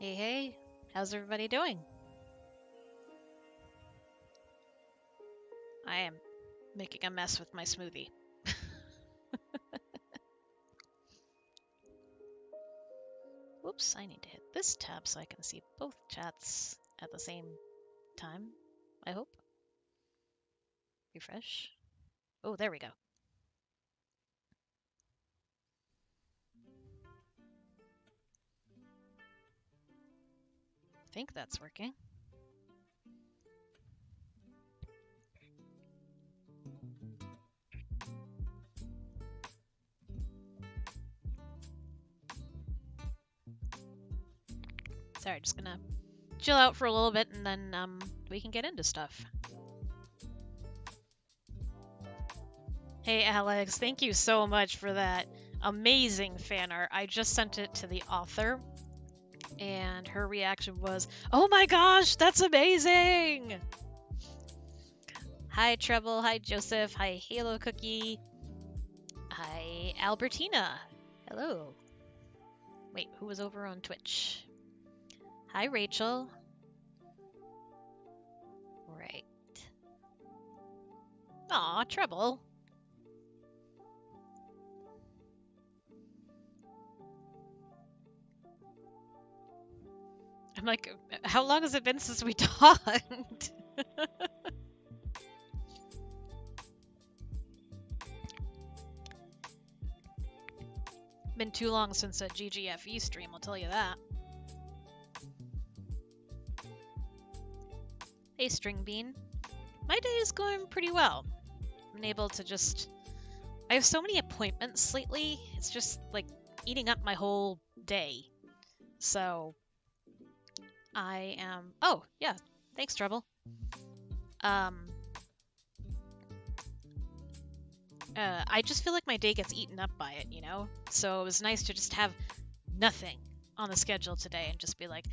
Hey, hey, how's everybody doing? I am making a mess with my smoothie. Whoops, I need to hit this tab so I can see both chats at the same time, I hope. Refresh. Oh, there we go. I think that's working. Sorry, just gonna chill out for a little bit and then we can get into stuff. Hey Alex, thank you so much for that amazing fan art. I just sent it to the author and her reaction was, "Oh my gosh, that's amazing!" Hi Treble, hi Joseph, hi Halo Cookie, hi Albertina. Hello. Wait, who was over on Twitch? Hi Rachel. Right. Aw, Treble. I'm like, how long has it been since we talked? Been too long since a GGFE stream, I'll tell you that. Hey String Bean. My day is going pretty well. I've been able to just... I have so many appointments lately, it's just like eating up my whole day. So I am... Oh, yeah. Thanks, Treble. I just feel like my day gets eaten up by it, you know? So it was nice to just have nothing on the schedule today and just be like,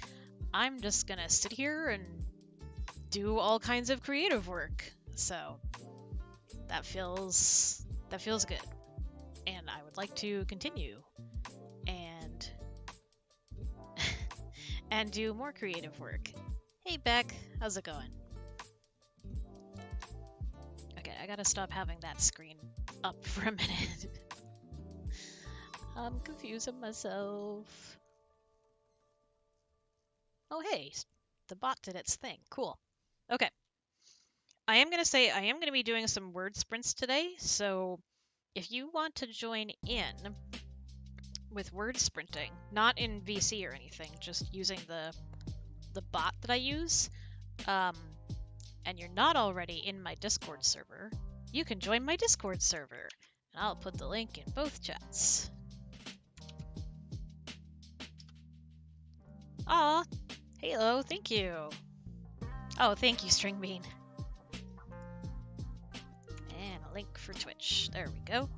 I'm just gonna sit here and do all kinds of creative work. So that feels good. And I would like to continue and and do more creative work. Hey Beck, how's it going? Okay, I gotta stop having that screen up for a minute. I'm confusing myself. Oh hey, the bot did its thing. Cool. Okay. I am gonna say I am gonna be doing some word sprints today, so if you want to join in with word sprinting, not in VC or anything, just using the bot that I use, and you're not already in my Discord server, you can join my Discord server. And I'll put the link in both chats. Aw, Halo, thank you. Oh, thank you, String Bean. And a link for Twitch. There we go.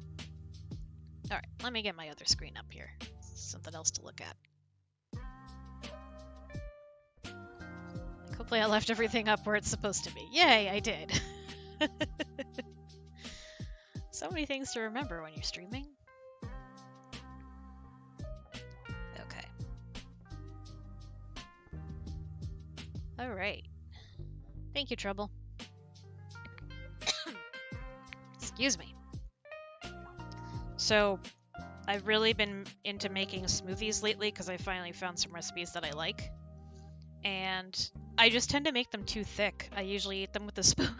Alright, let me get my other screen up here. Something else to look at. Hopefully I left everything up where it's supposed to be. Yay, I did. So many things to remember when you're streaming. Okay. Alright. Thank you, Trouble. Excuse me. So, I've really been into making smoothies lately because I finally found some recipes that I like. And I just tend to make them too thick. I usually eat them with a spoon.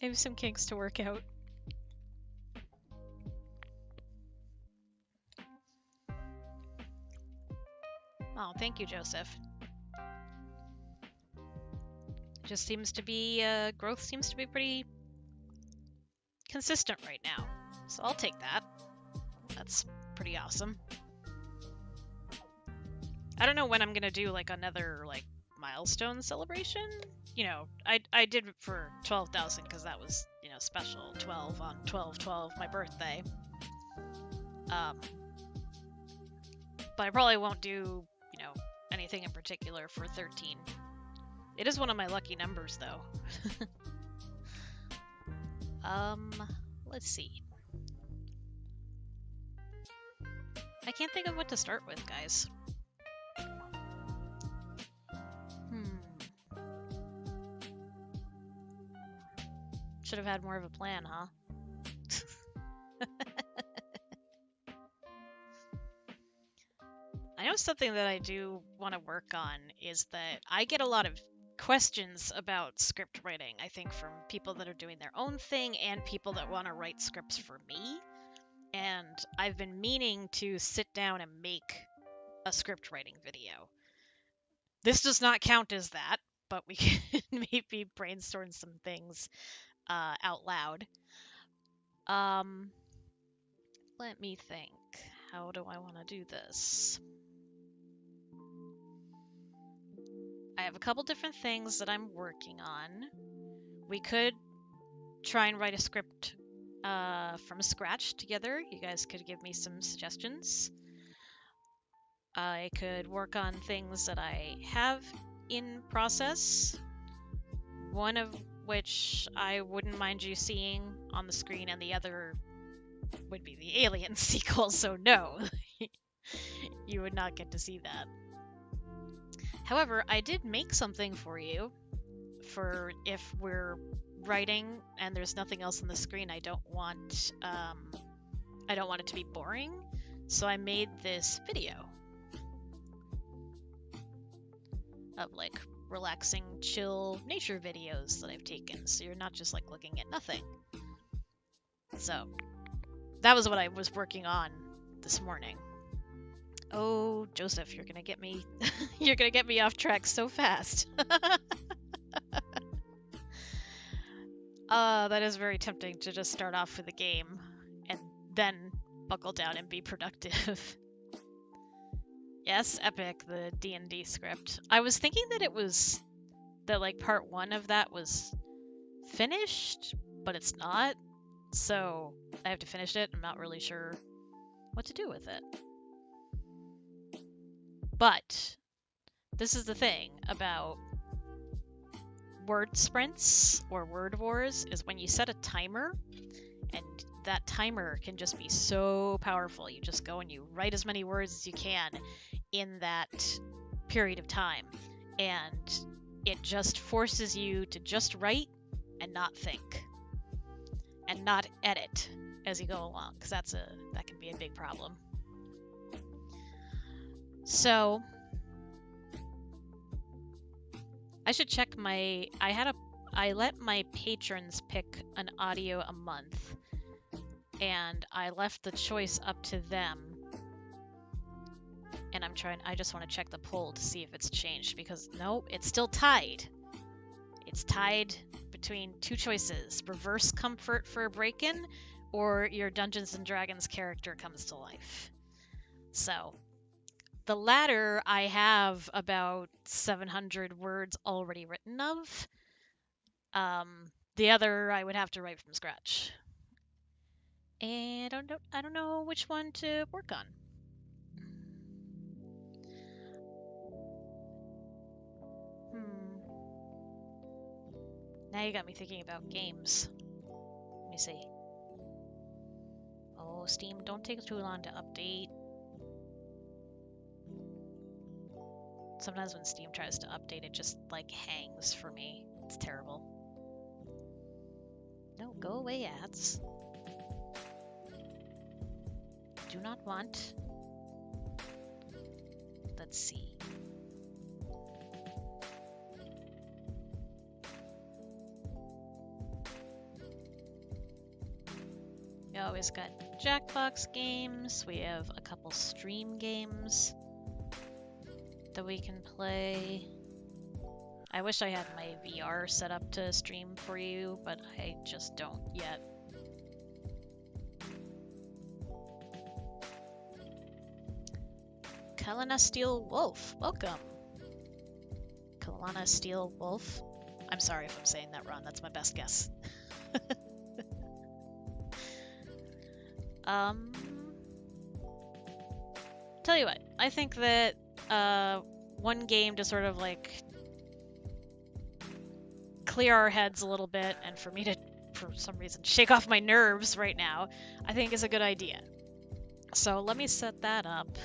I have some kinks to work out. Oh, thank you, Joseph. It just seems to be, growth seems to be pretty consistent right now. So I'll take that. That's pretty awesome. I don't know when I'm gonna do, like, another, like, milestone celebration. You know, I did it for 12,000 because that was, you know, special. 12 on 12/12, my birthday. But I probably won't do, you know, anything in particular for 13. It is one of my lucky numbers, though. Let's see. I can't think of what to start with, guys. Should have had more of a plan, huh? I know something that I do want to work on is that I get a lot of questions about script writing, I think, from people that are doing their own thing and people that want to write scripts for me. And I've been meaning to sit down and make a script writing video. This does not count as that, but we can maybe brainstorm some things out loud. Let me think. How do I want to do this? I have a couple different things that I'm working on. We could try and write a script from scratch together. You guys could give me some suggestions. I could work on things that I have in process, one of which I wouldn't mind you seeing on the screen, and the other would be the Alien sequel, so no, you would not get to see that. However, I did make something for you for if we're writing and there's nothing else on the screen. I don't want it to be boring, so I made this video of like relaxing, chill nature videos that I've taken, so you're not just like looking at nothing. So that was what I was working on this morning. Oh, Joseph, you're gonna get me you're gonna get me off track so fast. That is very tempting to just start off with a game and then buckle down and be productive. Yes, Epic, the D&D script. I was thinking that it was that like part 1 of that was finished, but it's not. So I have to finish it. I'm not really sure what to do with it. But this is the thing about word sprints or word wars, is when you set a timer, and that timer can just be so powerful. You just go and you write as many words as you can in that period of time, and it just forces you to just write and not think and not edit as you go along, because that can be a big problem. So I should check I let my patrons pick an audio a month, and I left the choice up to them. And I just want to check the poll to see if it's changed, because nope, it's still tied. It's tied between two choices: reverse comfort for a break-in, or your Dungeons and Dragons character comes to life. So the latter I have about 700 words already written of. The other I would have to write from scratch. And I don't know which one to work on. Now you got me thinking about games. Let me see. Oh, Steam, don't take too long to update. Sometimes when Steam tries to update, it just like hangs for me. It's terrible. No, go away, ads. Do not want. Let's see. We always got Jackbox games. We have a couple stream games that we can play. I wish I had my VR set up to stream for you, but I just don't yet. Kalana Steel Wolf, welcome. Kalana Steel Wolf. I'm sorry if I'm saying that wrong, that's my best guess. Tell you what, I think that one game to sort of like clear our heads a little bit, and for me to, for some reason, shake off my nerves right now, I think is a good idea. So let me set that up.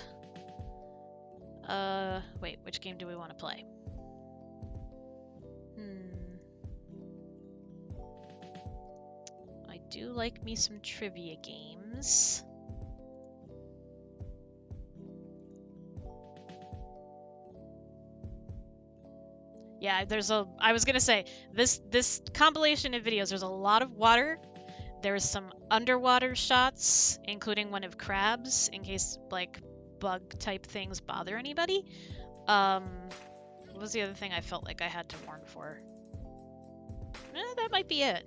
Wait, which game do we want to play? I do like me some trivia games. Yeah, I was gonna say, this compilation of videos, there's a lot of water. There's some underwater shots, including one of crabs, in case, like, bug-type things bother anybody. What was the other thing I felt like I had to warn for? That might be it.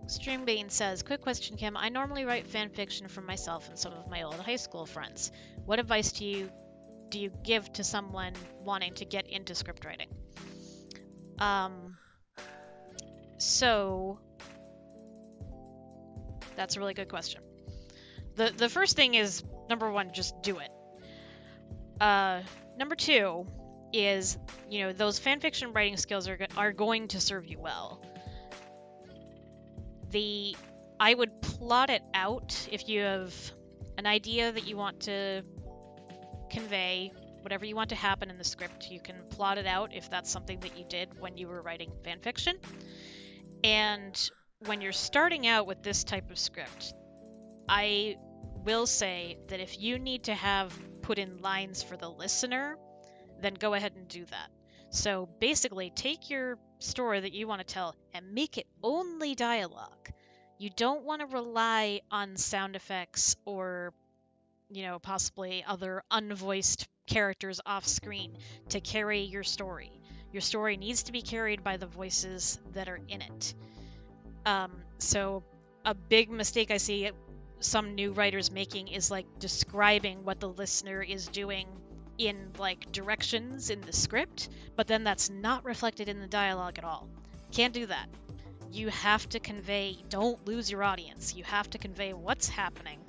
Stringbane says, quick question, Kim. I normally write fan fiction for myself and some of my old high school friends. What advice do you give to someone wanting to get into script writing? So that's a really good question. The first thing is, number one, just do it. Number two is, you know, those fan fiction writing skills are going to serve you well. I would plot it out if you have an idea that you want to convey, whatever you want to happen in the script, you can plot it out if that's something that you did when you were writing fan fiction. And when you're starting out with this type of script, I will say that if you need to have put in lines for the listener, then go ahead and do that. So basically, take your story that you want to tell and make it only dialogue. You don't want to rely on sound effects or, you know, possibly other unvoiced characters off screen to carry your story. Your story needs to be carried by the voices that are in it. So a big mistake I see some new writers making is like describing what the listener is doing in like directions in the script, but then that's not reflected in the dialogue at all. Can't do that. You have to convey, don't lose your audience. You have to convey what's happening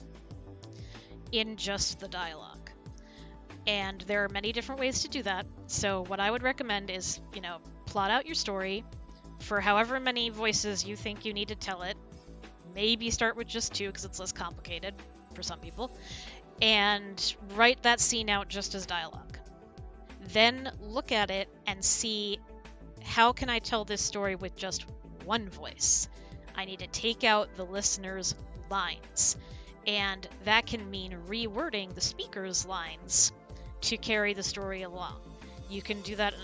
in just the dialogue. And there are many different ways to do that. So what I would recommend is, you know, plot out your story for however many voices you think you need to tell it. Maybe start with just 2 because it's less complicated for some people. And write that scene out just as dialogue. Then look at it and see, how can I tell this story with just one voice? I need to take out the listener's lines. And that can mean rewording the speaker's lines to carry the story along. You can do that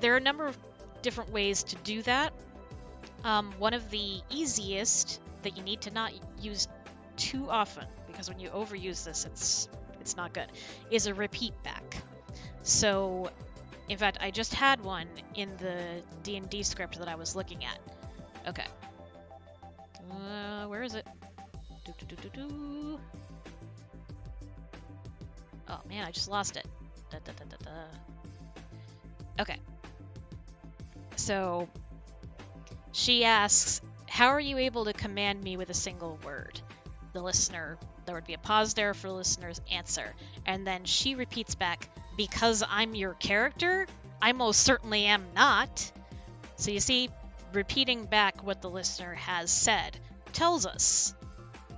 there are a number of different ways to do that. One of the easiest that you need to not use too often, because when you overuse this, it's not good, is a repeat back. So, in fact, I just had one in the D&D script that I was looking at. Okay. Where is it? Oh man, I just lost it. Okay. So, she asks, how are you able to command me with a single word? The listener, there would be a pause there for the listener's answer. And then she repeats back, because I'm your character? I most certainly am not. So you see, repeating back what the listener has said tells us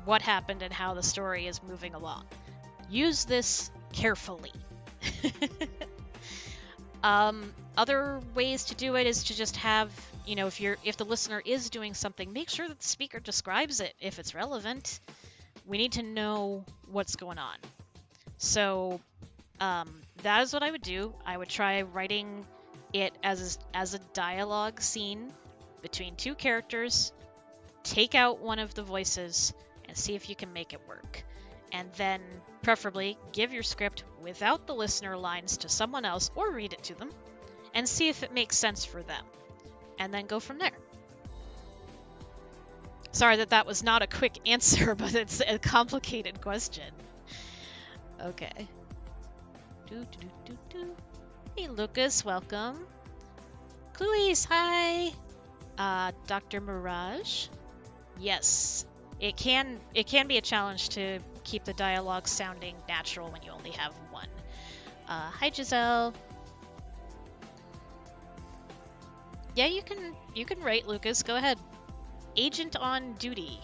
what happened and how the story is moving along. Use this carefully. Other ways to do it is to just have, you know, if the listener is doing something, make sure that the speaker describes it if it's relevant. We need to know what's going on. So that is what I would do. I would try writing it as a dialogue scene between 2 characters, take out one of the voices, and see if you can make it work. And then preferably give your script without the listener lines to someone else or read it to them and see if it makes sense for them. And then go from there. Sorry that was not a quick answer, but it's a complicated question. Okay. Hey, Lucas, welcome. Cluise, hi. Dr. Mirage. Yes, it can be a challenge to keep the dialogue sounding natural when you only have one. Hi, Giselle. Yeah, you can write, Lucas. Go ahead. Agent on duty.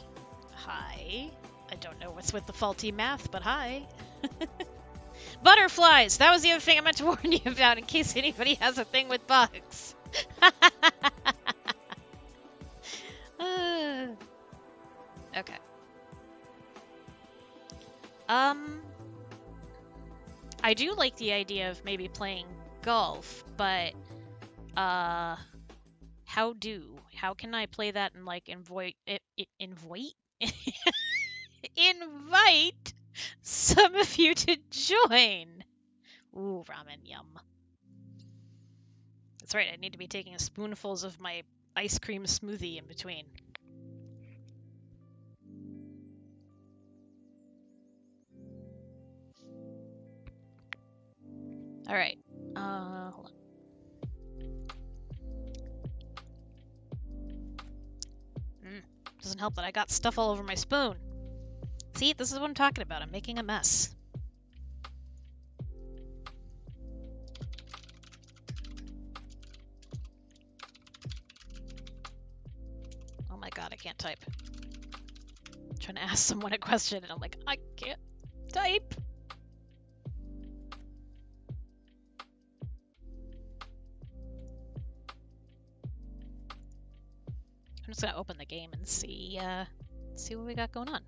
Hi. I don't know what's with the faulty math, but hi. Butterflies! That was the other thing I meant to warn you about in case anybody has a thing with bugs. Okay. I do like the idea of maybe playing golf, but how can I play that and like invite invite some of you to join? Ooh, ramen, yum. That's right, I need to be taking spoonfuls of my ice cream smoothie in between. Alright, hold on. Doesn't help that I got stuff all over my spoon. See, this is what I'm talking about. I'm making a mess. Oh my god, I can't type. I'm trying to ask someone a question and I'm like, I can't type. I'm just gonna open the game and see what we got going on.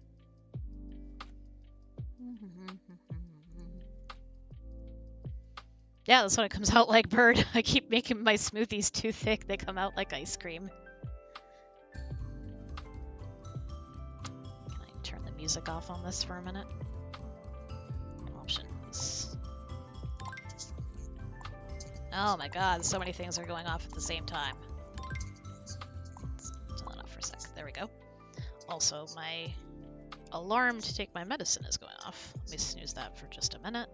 Yeah, that's what it comes out like, Bird. I keep making my smoothies too thick, they come out like ice cream. Can I turn the music off on this for a minute? Options. Oh my god, so many things are going off at the same time. Let's turn it off for a sec. There we go. Also, my alarm to take my medicine is going off. Let me snooze that for just a minute.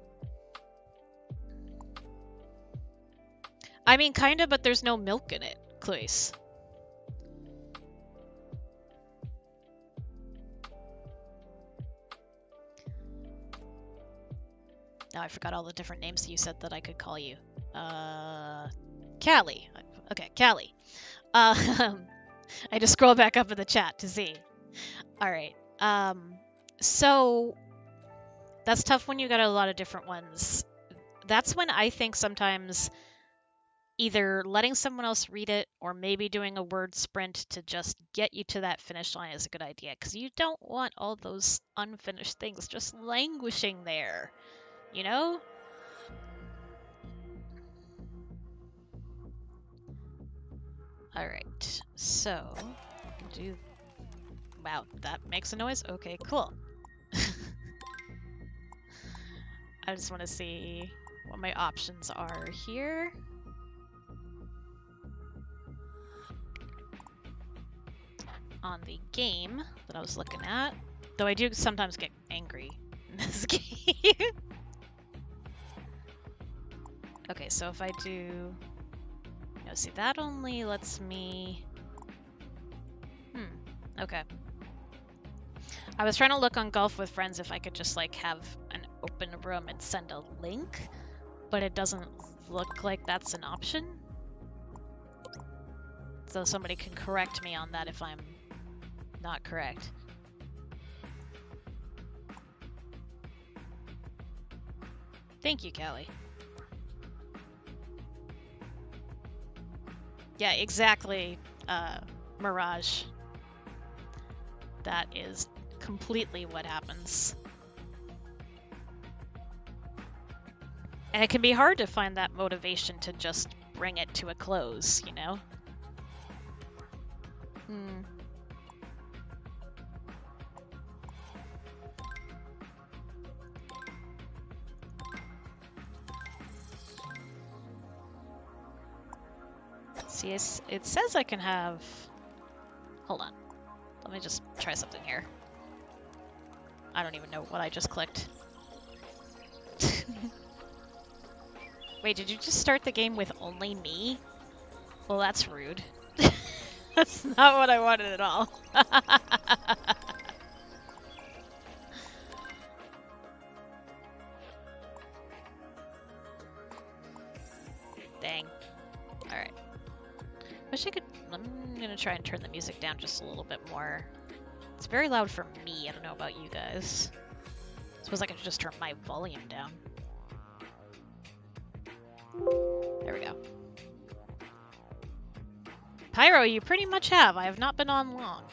I mean, kinda, but there's no milk in it, Clarice. Now I forgot all the different names that you said that I could call you. Callie. Okay, Callie. I just scroll back up in the chat to see. Alright. So that's tough when you got a lot of different ones. That's when I think sometimes either letting someone else read it or maybe doing a word sprint to just get you to that finish line is a good idea, because you don't want all those unfinished things just languishing there, you know? Alright, so I can do... Wow, that makes a noise? Okay, cool. I just want to see what my options are here. On the game that I was looking at, though I do sometimes get angry in this game. Okay, so if I do... No, see, that only lets me... Okay. I was trying to look on Golf with Friends if I could just, like, have an open room and send a link, but it doesn't look like that's an option. So somebody can correct me on that if I'm not correct. Thank you, Callie. Yeah, exactly, Mirage. That is completely what happens. And it can be hard to find that motivation to just bring it to a close, you know? See, it says I can have... Hold on. Let me just try something here. I don't even know what I just clicked. Wait, did you just start the game with only me? Well, that's rude. That's not what I wanted at all. Dang. Alright. Wish I could... I'm gonna try and turn the music down just a little bit more. It's very loud for me. I don't know about you guys. I suppose I could just turn my volume down. There we go. Pyro, you pretty much have. I have not been on long.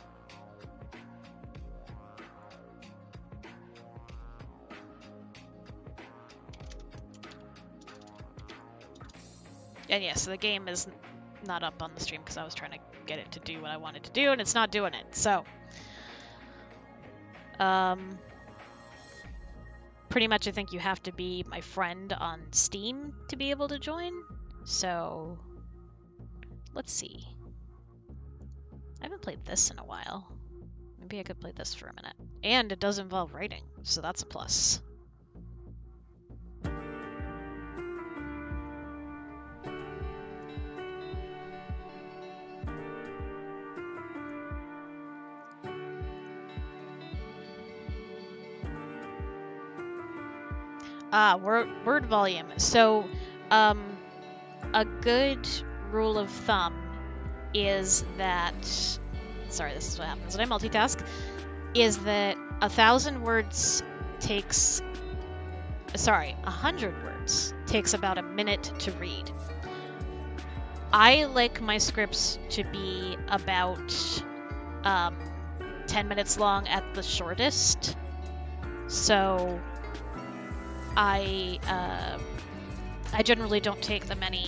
And yeah, so the game is not up on the stream because I was trying to get it to do what I wanted to do, and it's not doing it. So, pretty much I think you have to be my friend on Steam to be able to join. So, let's see. I haven't played this in a while. Maybe I could play this for a minute. And it does involve writing, so that's a plus. Word volume. So, a good rule of thumb is that, sorry, this is what happens when I multitask, is that 1,000 words takes, sorry, 100 words takes about a minute to read. I like my scripts to be about 10 minutes long at the shortest. So I generally don't take them any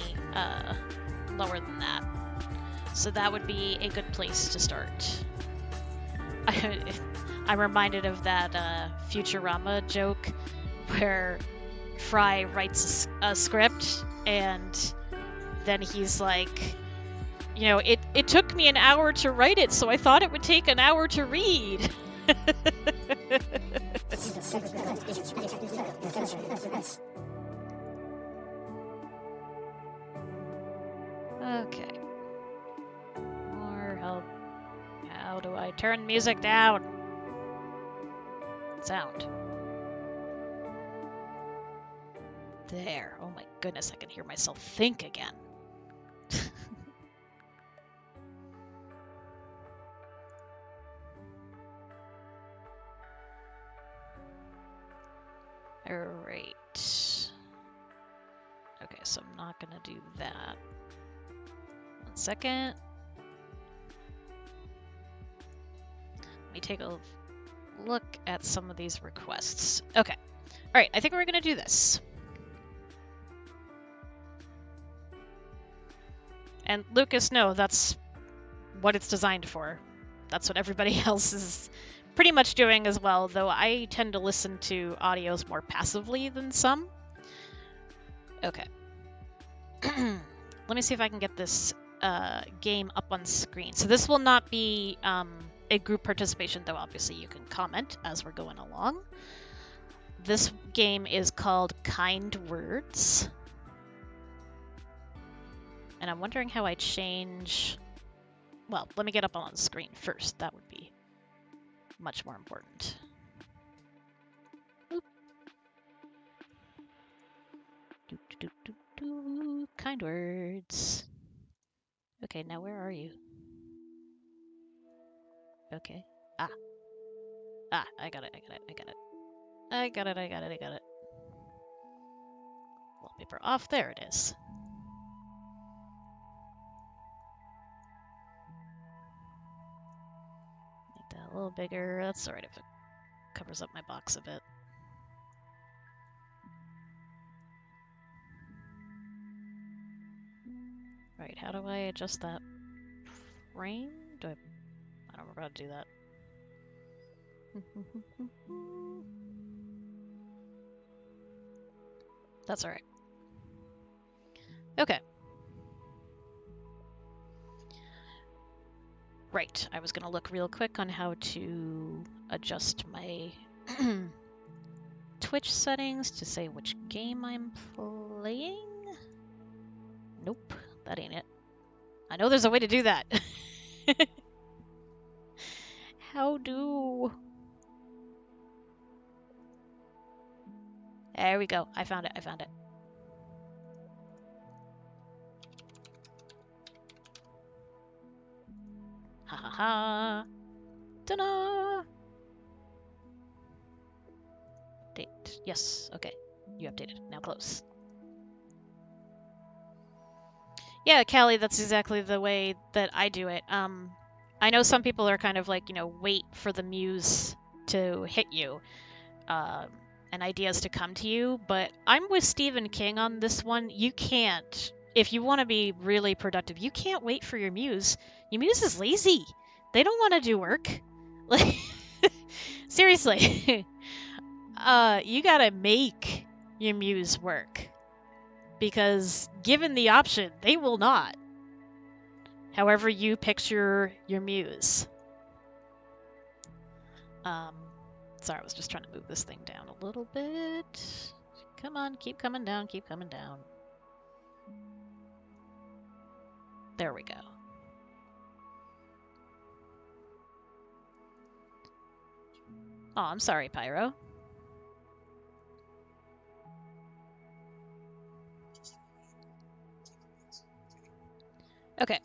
lower than that. So that would be a good place to start. I'm reminded of that Futurama joke where Fry writes a script and then he's like, you know, it took me an hour to write it, so I thought it would take an hour to read. Okay. More help. How do I turn music down? Sound. There. Oh my goodness, I can hear myself think again. Alright. Okay, so I'm not gonna do that. 1 second. Let me take a look at some of these requests. Okay. Alright, I think we're gonna do this. And Lucas, no, that's what it's designed for. That's what everybody else is pretty much doing as well, though I tend to listen to audios more passively than some. Okay. Let me see if I can get this game up on screen. So this will not be a group participation, though obviously you can comment as we're going along. This game is called Kind Words. And I'm wondering how I change... Well, let me get up on the screen first. That would be much more important. Oop. Kind words. Okay, now where are you? Okay. Ah, I got it. Wallpaper off. There it is. Make that a little bigger. That's alright if it covers up my box a bit. Right, how do I adjust that frame? I don't remember how to do that. That's alright. Okay. Right, I was gonna look real quick on how to adjust my Twitch settings to say which game I'm playing. Nope, that ain't it. I know there's a way to do that. How do... There we go. I found it. Haha. Ta-da! Date. Yes. Okay. You updated. Now close. Yeah, Callie, that's exactly the way that I do it. I know some people are kind of like, wait for the muse to hit you, and ideas to come to you, but I'm with Stephen King on this one. You can't, if you want to be really productive, you can't wait for your muse. Your muse is lazy. They don't want to do work. Like, seriously. You gotta make your muse work. Because given the option, they will not. However you picture your muse. Sorry, I was just trying to move this thing down a little bit. Come on, keep coming down, keep coming down. There we go. Oh, I'm sorry, Pyro. Okay.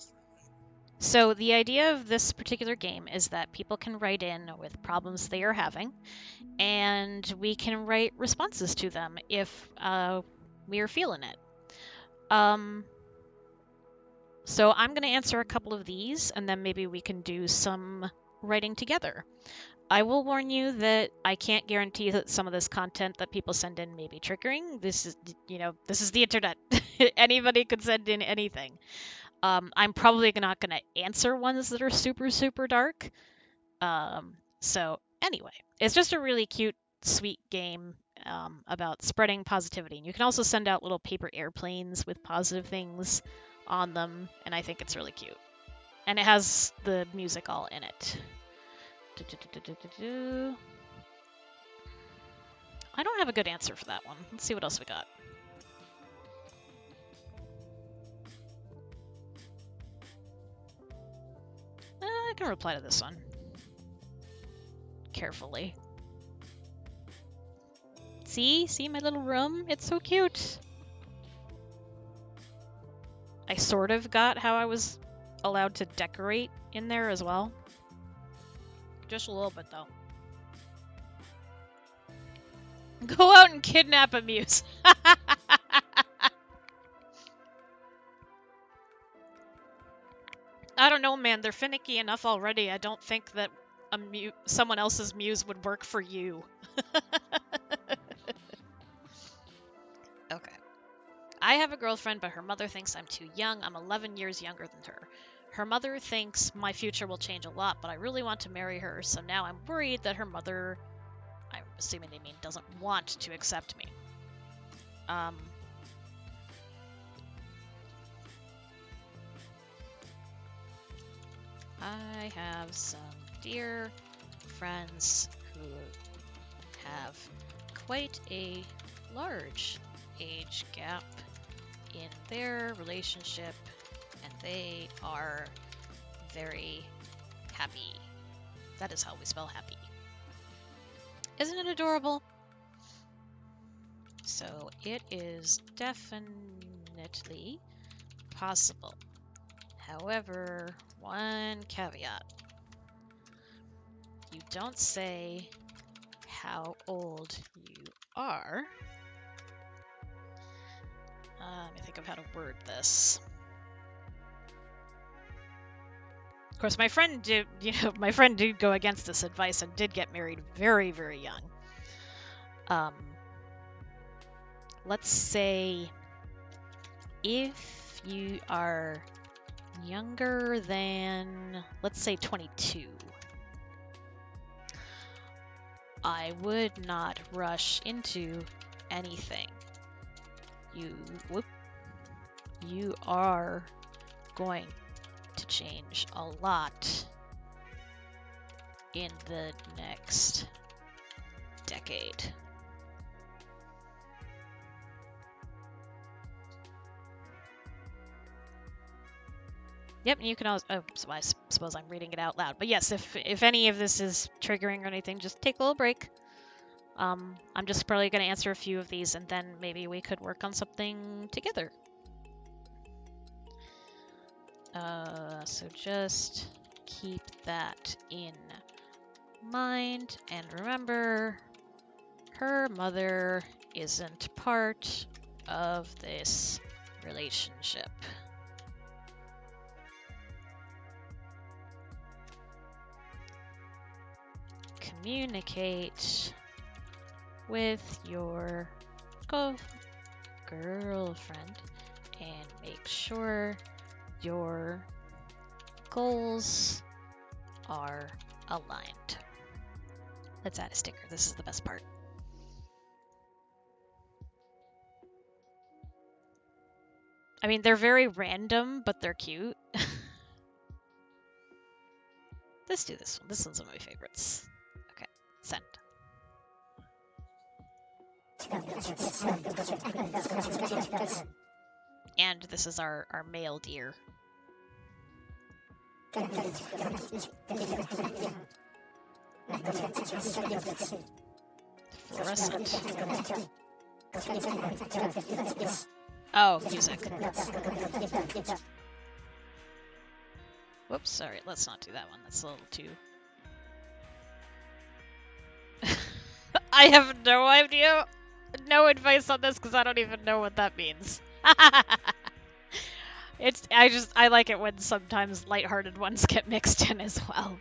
So the idea of this particular game is that people can write in with problems they are having, and we can write responses to them if we are feeling it. So I'm going to answer a couple of these, and then maybe we can do some writing together. I will warn you that I can't guarantee that some of this content that people send in may be triggering. This is, this is the internet. Anybody could send in anything. I'm probably not going to answer ones that are super, super dark. So anyway, it's just a really cute, sweet game about spreading positivity. And you can also send out little paper airplanes with positive things on them, and I think it's really cute. And it has the music all in it. I don't have a good answer for that one. Let's see what else we got. I can reply to this one. Carefully. See my little room? It's so cute. I sort of got how I was allowed to decorate in there as well. Just a little bit, though. Go out and kidnap a muse. I don't know, man. They're finicky enough already. I don't think that someone else's muse would work for you. Okay. I have a girlfriend, but her mother thinks I'm too young. I'm 11 years younger than her. Her mother thinks my future will change a lot, but I really want to marry her, so now I'm worried that her mother, I'm assuming they mean doesn't want to accept me. I have some dear friends who have quite a large age gap in their relationship, and they are very happy. That is how we spell happy. Isn't it adorable? So it is definitely possible. However, one caveat. You don't say how old you are. Let me think of how to word this. Of course, my friend did go against this advice and did get married very, very young. Let's say if you are younger than, let's say 22, I would not rush into anything. You are going to change a lot in the next decade. Yep, and you can always, so I suppose I'm reading it out loud. But yes, if any of this is triggering or anything, just take a little break. I'm just probably going to answer a few of these, and then maybe we could work on something together. So just keep that in mind. And remember, her mother isn't part of this relationship. Communicate with your girlfriend and make sure your goals are aligned. Let's add a sticker. This is the best part. I mean, they're very random, but they're cute. Let's do this one. This one's one of my favorites. Okay, send. And this is our male deer. Fluorescent. Oh, music. Whoops, sorry, let's not do that one. That's a little too... I have no idea, no advice on this because I don't even know what that means. I like it when sometimes lighthearted ones get mixed in as well.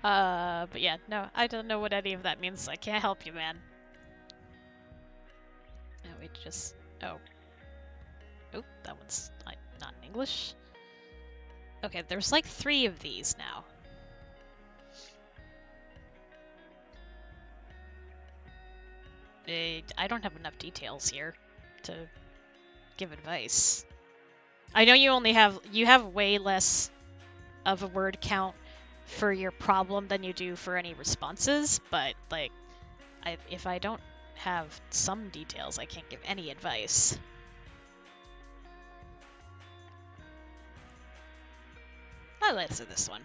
But yeah, no, I don't know what any of that means, so I can't help you, man. No, we just... Oh, that one's not in English. Okay, there's like 3 of these now. I don't have enough details here to give advice. I know you have way less of a word count for your problem than you do for any responses, but like, if I don't have some details, I can't give any advice. Let's do this one.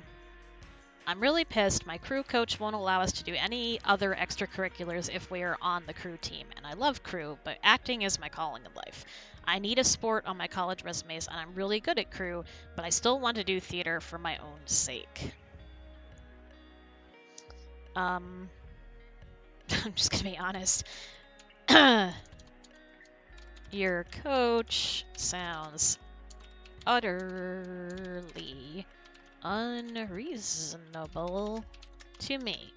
I'm really pissed. My crew coach won't allow us to do any other extracurriculars if we are on the crew team. And I love crew, but acting is my calling in life. I need a sport on my college resumes, and I'm really good at crew, but I still want to do theater for my own sake. I'm just gonna be honest. Your coach sounds utterly unreasonable to me.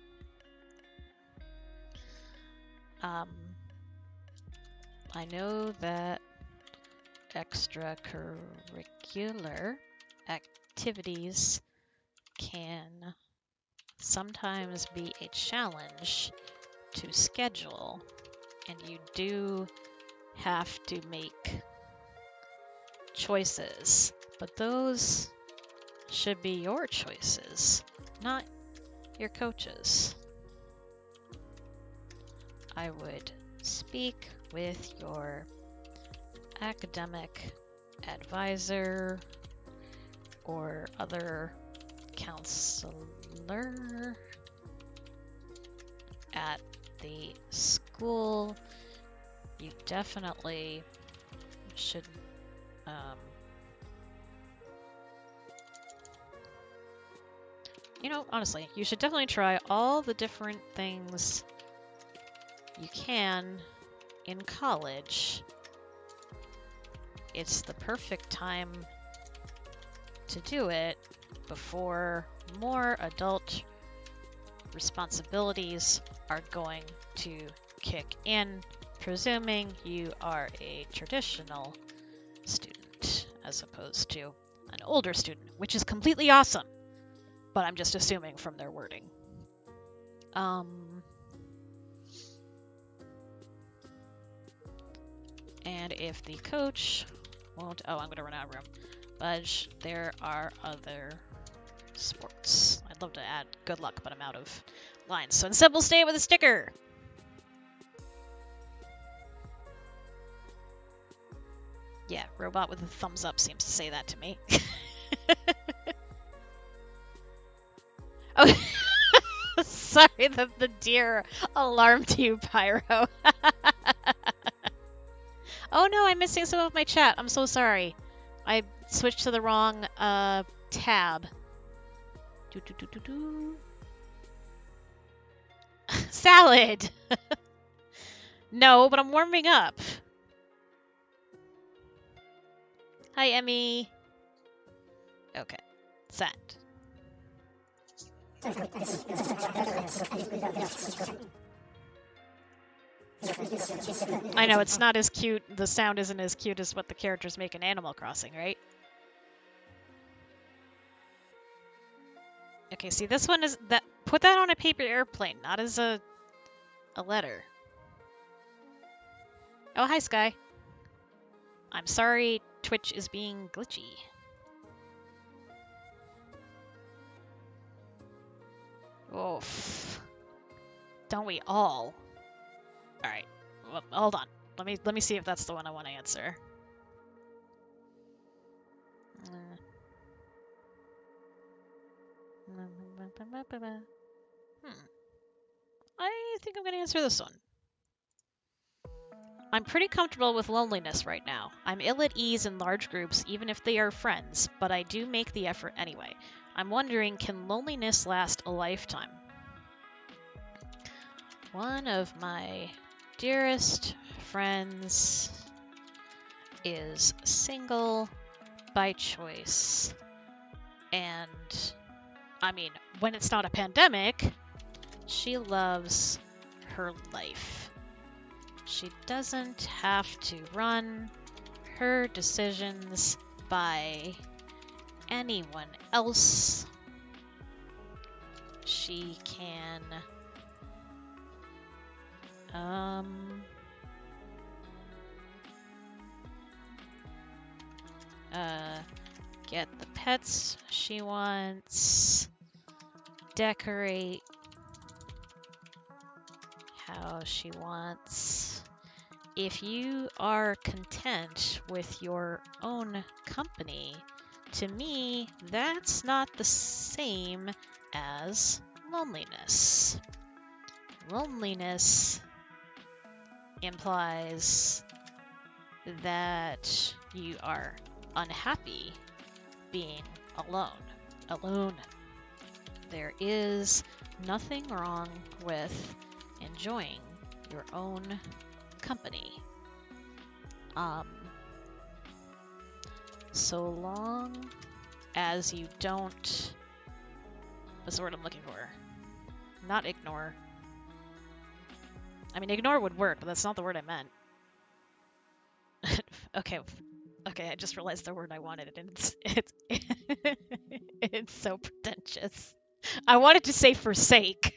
I know that extracurricular activities can sometimes be a challenge to schedule, and you do have to make choices, but those should be your choices, not your coach's. I would speak with your academic advisor or other counselor at the school. You definitely should you know, honestly, you should definitely try all the different things you can in college. It's the perfect time to do it before more adult responsibilities are going to kick in, presuming you are a traditional student as opposed to an older student, which is completely awesome. But I'm just assuming from their wording. And if the coach won't... Oh, I'm going to run out of room. Budge, there are other sports. I'd love to add good luck, but I'm out of lines. So instead, we'll stay with a sticker. Yeah, robot with a thumbs up seems to say that to me. Oh, sorry that the deer alarmed you, Pyro. Oh no, I'm missing some of my chat. I'm so sorry. I switched to the wrong tab. Do, do, do, do, do. Salad! No, but I'm warming up. Hi, Emmy. Okay. Send. I know, it's not as cute. The sound isn't as cute as what the characters make in Animal Crossing, right? Okay, see, this one is that. Put that on a paper airplane, not as a letter. Oh, hi, Sky. I'm sorry, Twitch is being glitchy. Oof. Don't we all? All right. Well, hold on. Let me see if that's the one I want to answer. I think I'm going to answer this one. I'm pretty comfortable with loneliness right now. I'm ill at ease in large groups, even if they are friends, but I do make the effort anyway. I'm wondering, can loneliness last a lifetime? One of my dearest friends is single by choice. And, I mean, when it's not a pandemic, she loves her life. She doesn't have to run her decisions by anyone else. She can get the pets she wants, decorate how she wants. If you are content with your own company, to me, that's not the same as loneliness. Loneliness implies that you are unhappy being alone. Alone. There is nothing wrong with enjoying your own company. So long as you don't... What's the word I'm looking for? Not ignore. I mean, ignore would work, but that's not the word I meant. Okay, I just realized the word I wanted, and it's it's so pretentious. I wanted to say forsake.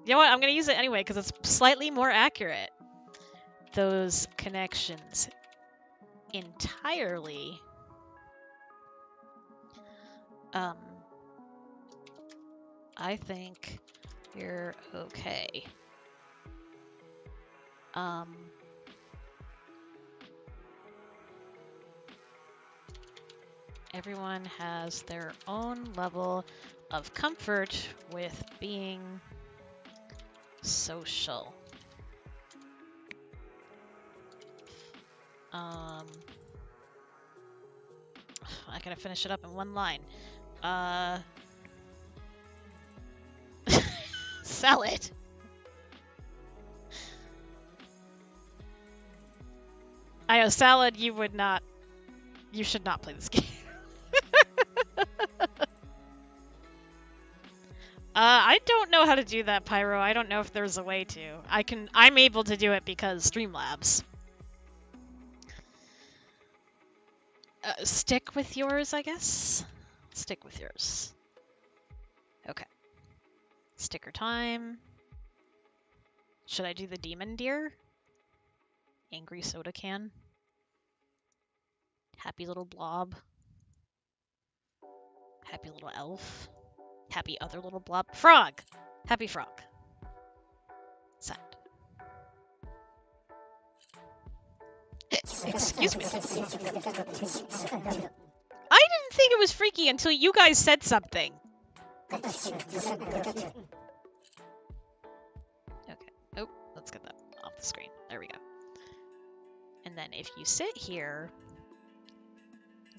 You know what? I'm gonna use it anyway because it's slightly more accurate. Those connections entirely I think you're okay. Everyone has their own level of comfort with being social. I gotta finish it up in one line. Salad. I know, Salad, you should not play this game. I don't know how to do that, Pyro. I don't know if there's a way to. I'm able to do it because Streamlabs. Stick with yours, I guess? Stick with yours. Okay. Sticker time. Should I do the demon deer? Angry soda can. Happy little blob. Happy little elf. Happy other little blob. Frog! Happy frog. Send. Excuse me. I didn't think it was freaky until you guys said something. Okay. Oh, let's get that off the screen. There we go. And then if you sit here,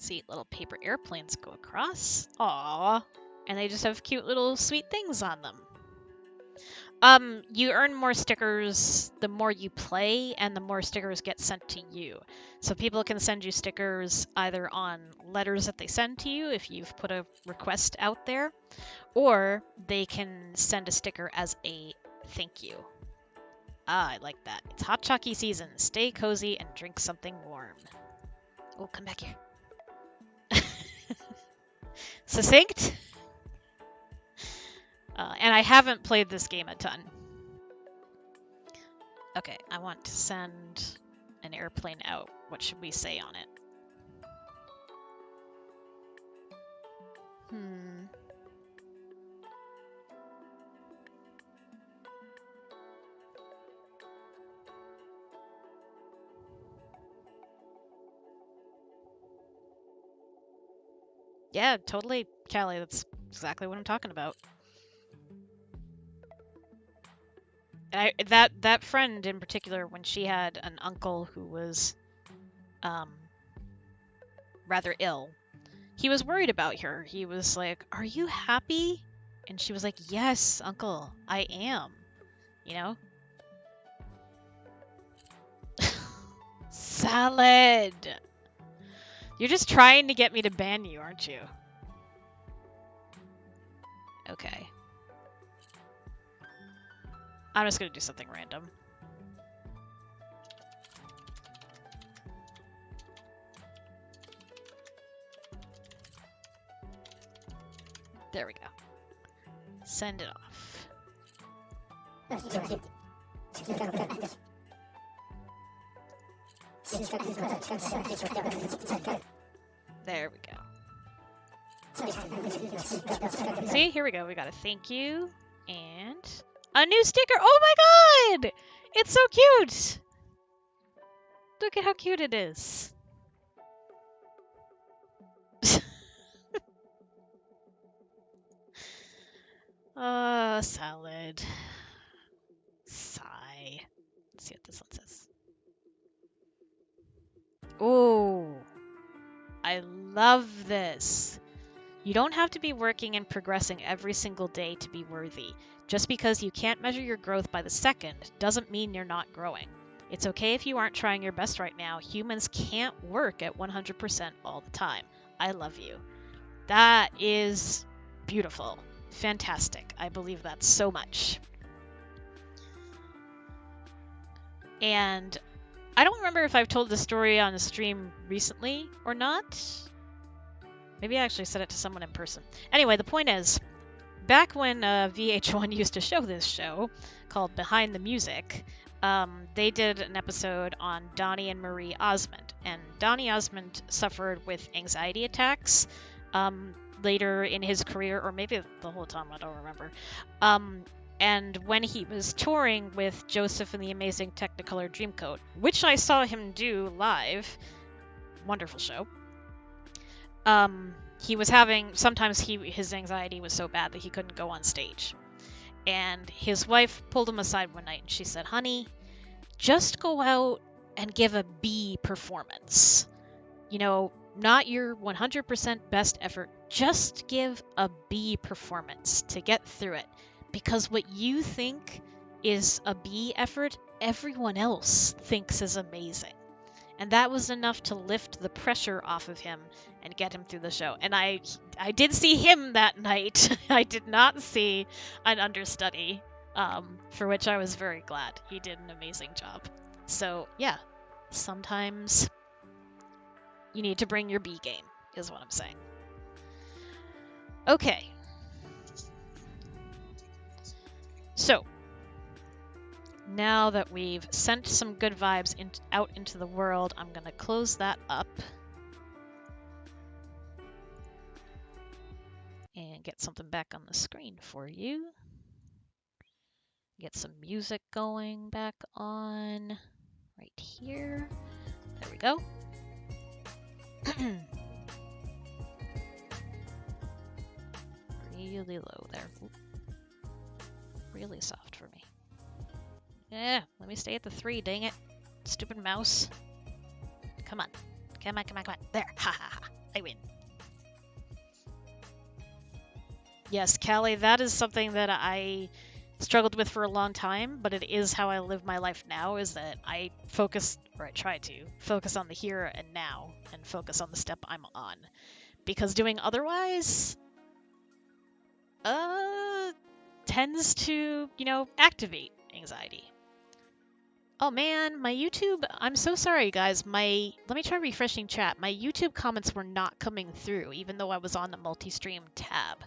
See, little paper airplanes go across. Aww. And they just have cute little sweet things on them. You earn more stickers the more you play, and the more stickers get sent to you. So people can send you stickers either on letters that they send to you if you've put a request out there, or they can send a sticker as a thank you. Ah, I like that. It's hot chalky season. Stay cozy and drink something warm. Oh, come back here. Succinct? And I haven't played this game a ton. Okay, I want to send an airplane out. What should we say on it? Yeah, totally, Callie. That's exactly what I'm talking about. That friend in particular, when she had an uncle who was rather ill, he was worried about her. He was like, "Are you happy?" And she was like, "Yes, uncle, I am." You know? Salad! You're just trying to get me to ban you, aren't you? Okay. I'm just gonna do something random. There we go. Send it off. There we go. See, here we go. We got a thank you and a new sticker. Oh my god! It's so cute! Look at how cute it is. Salad. Sigh. Let's see what this one says. Oh, I love this. You don't have to be working and progressing every single day to be worthy. Just because you can't measure your growth by the second doesn't mean you're not growing. It's okay if you aren't trying your best right now. Humans can't work at 100% all the time. I love you. That is beautiful. Fantastic. I believe that so much. And I don't remember if I've told this story on a stream recently or not. Maybe I actually said it to someone in person. Anyway, the point is, back when VH1 used to show this show called Behind the Music, they did an episode on Donnie and Marie Osmond. And Donnie Osmond suffered with anxiety attacks later in his career, or maybe the whole time, I don't remember. And when he was touring with Joseph and the Amazing Technicolor Dreamcoat, which I saw him do live, wonderful show, he was having, sometimes his anxiety was so bad that he couldn't go on stage. And his wife pulled him aside one night and she said, "Honey, just go out and give a B performance. You know, not your 100% best effort, just give a B performance to get through it. Because what you think is a B effort, everyone else thinks is amazing." And that was enough to lift the pressure off of him and get him through the show. And I did see him that night. I did not see an understudy, for which I was very glad. He did an amazing job. So yeah, sometimes you need to bring your B game, is what I'm saying. Okay. So, now that we've sent some good vibes out into the world, I'm going to close that up. And get something back on the screen for you. Get some music going back on right here. There we go. Really low there. Really soft for me. Yeah, let me stay at the 3, dang it. Stupid mouse. Come on. Come on, come on, come on. There. Ha ha ha. I win. Yes, Callie, that is something that I struggled with for a long time, but it is how I live my life now, is that I focus, or I try to, focus on the here and now, and focus on the step I'm on. Because doing otherwise, tends to, activate anxiety. Oh man, my YouTube, I'm so sorry guys, let me try refreshing chat. My YouTube comments were not coming through, even though I was on the multi-stream tab.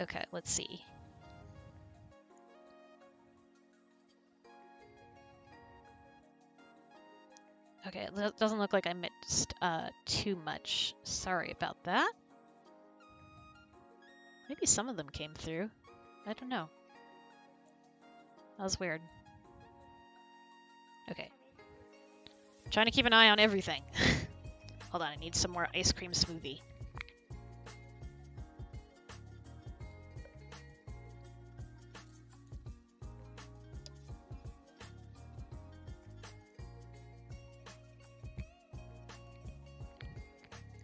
Okay, let's see. Okay, it doesn't look like I missed too much. Sorry about that. Maybe some of them came through. I don't know. That was weird. Okay. I'm trying to keep an eye on everything. Hold on, I need some more ice cream smoothie.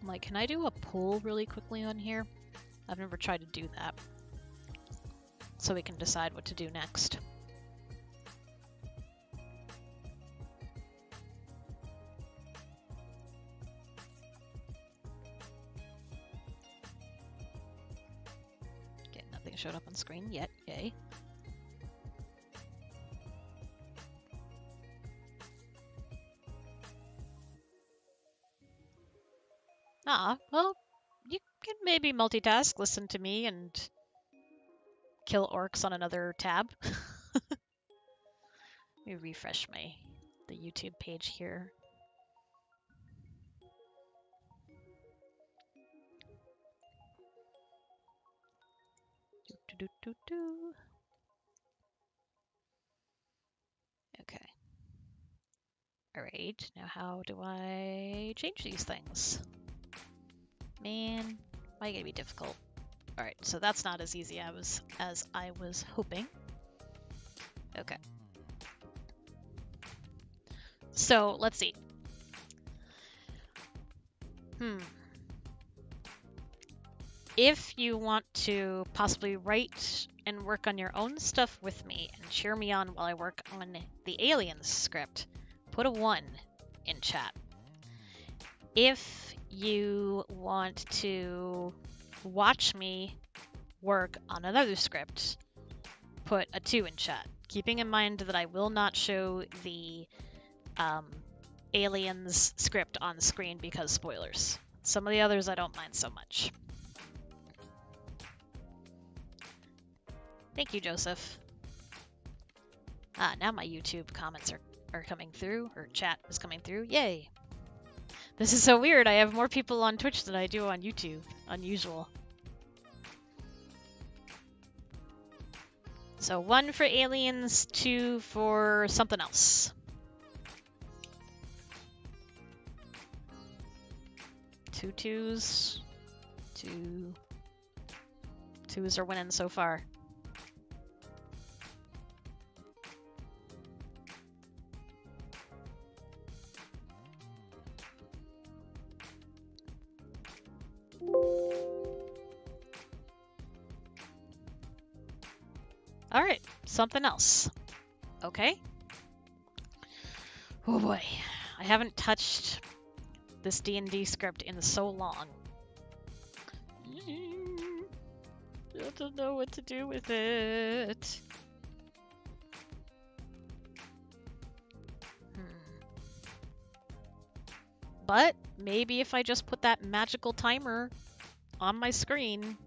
I'm like, can I do a poll really quickly on here? I've never tried to do that. So we can decide what to do next. Okay, nothing showed up on screen yet. Yay. Ah, well, you can maybe multitask, listen to me, and kill orcs on another tab. Let me refresh the YouTube page here. Okay. Alright, now how do I change these things? Man, why gotta be difficult? Alright, so that's not as easy as I was hoping. Okay. So, let's see. If you want to possibly write and work on your own stuff with me and cheer me on while I work on the aliens script, put a 1 in chat. If you want to watch me work on another script, put a 2 in chat. Keeping in mind that I will not show the aliens script on screen because spoilers. Some of the others I don't mind so much. Thank you, Joseph. Ah, now my YouTube comments are coming through, or chat is coming through. Yay! This is so weird. I have more people on Twitch than I do on YouTube. Unusual. So 1 for aliens, 2 for something else. 2 2s. 2 2s are winning so far. Alright, something else. Okay. Oh boy, I haven't touched this D&D script in so long. I don't know what to do with it. But maybe if I just put that magical timer on my screen,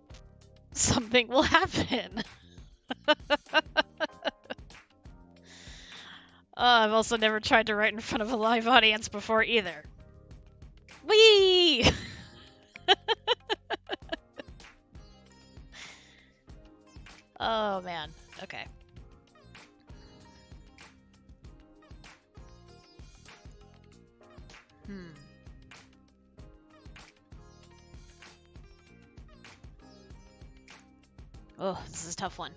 something will happen. I've also never tried to write in front of a live audience before either. Whee! Oh man, okay. Oh, this is a tough one.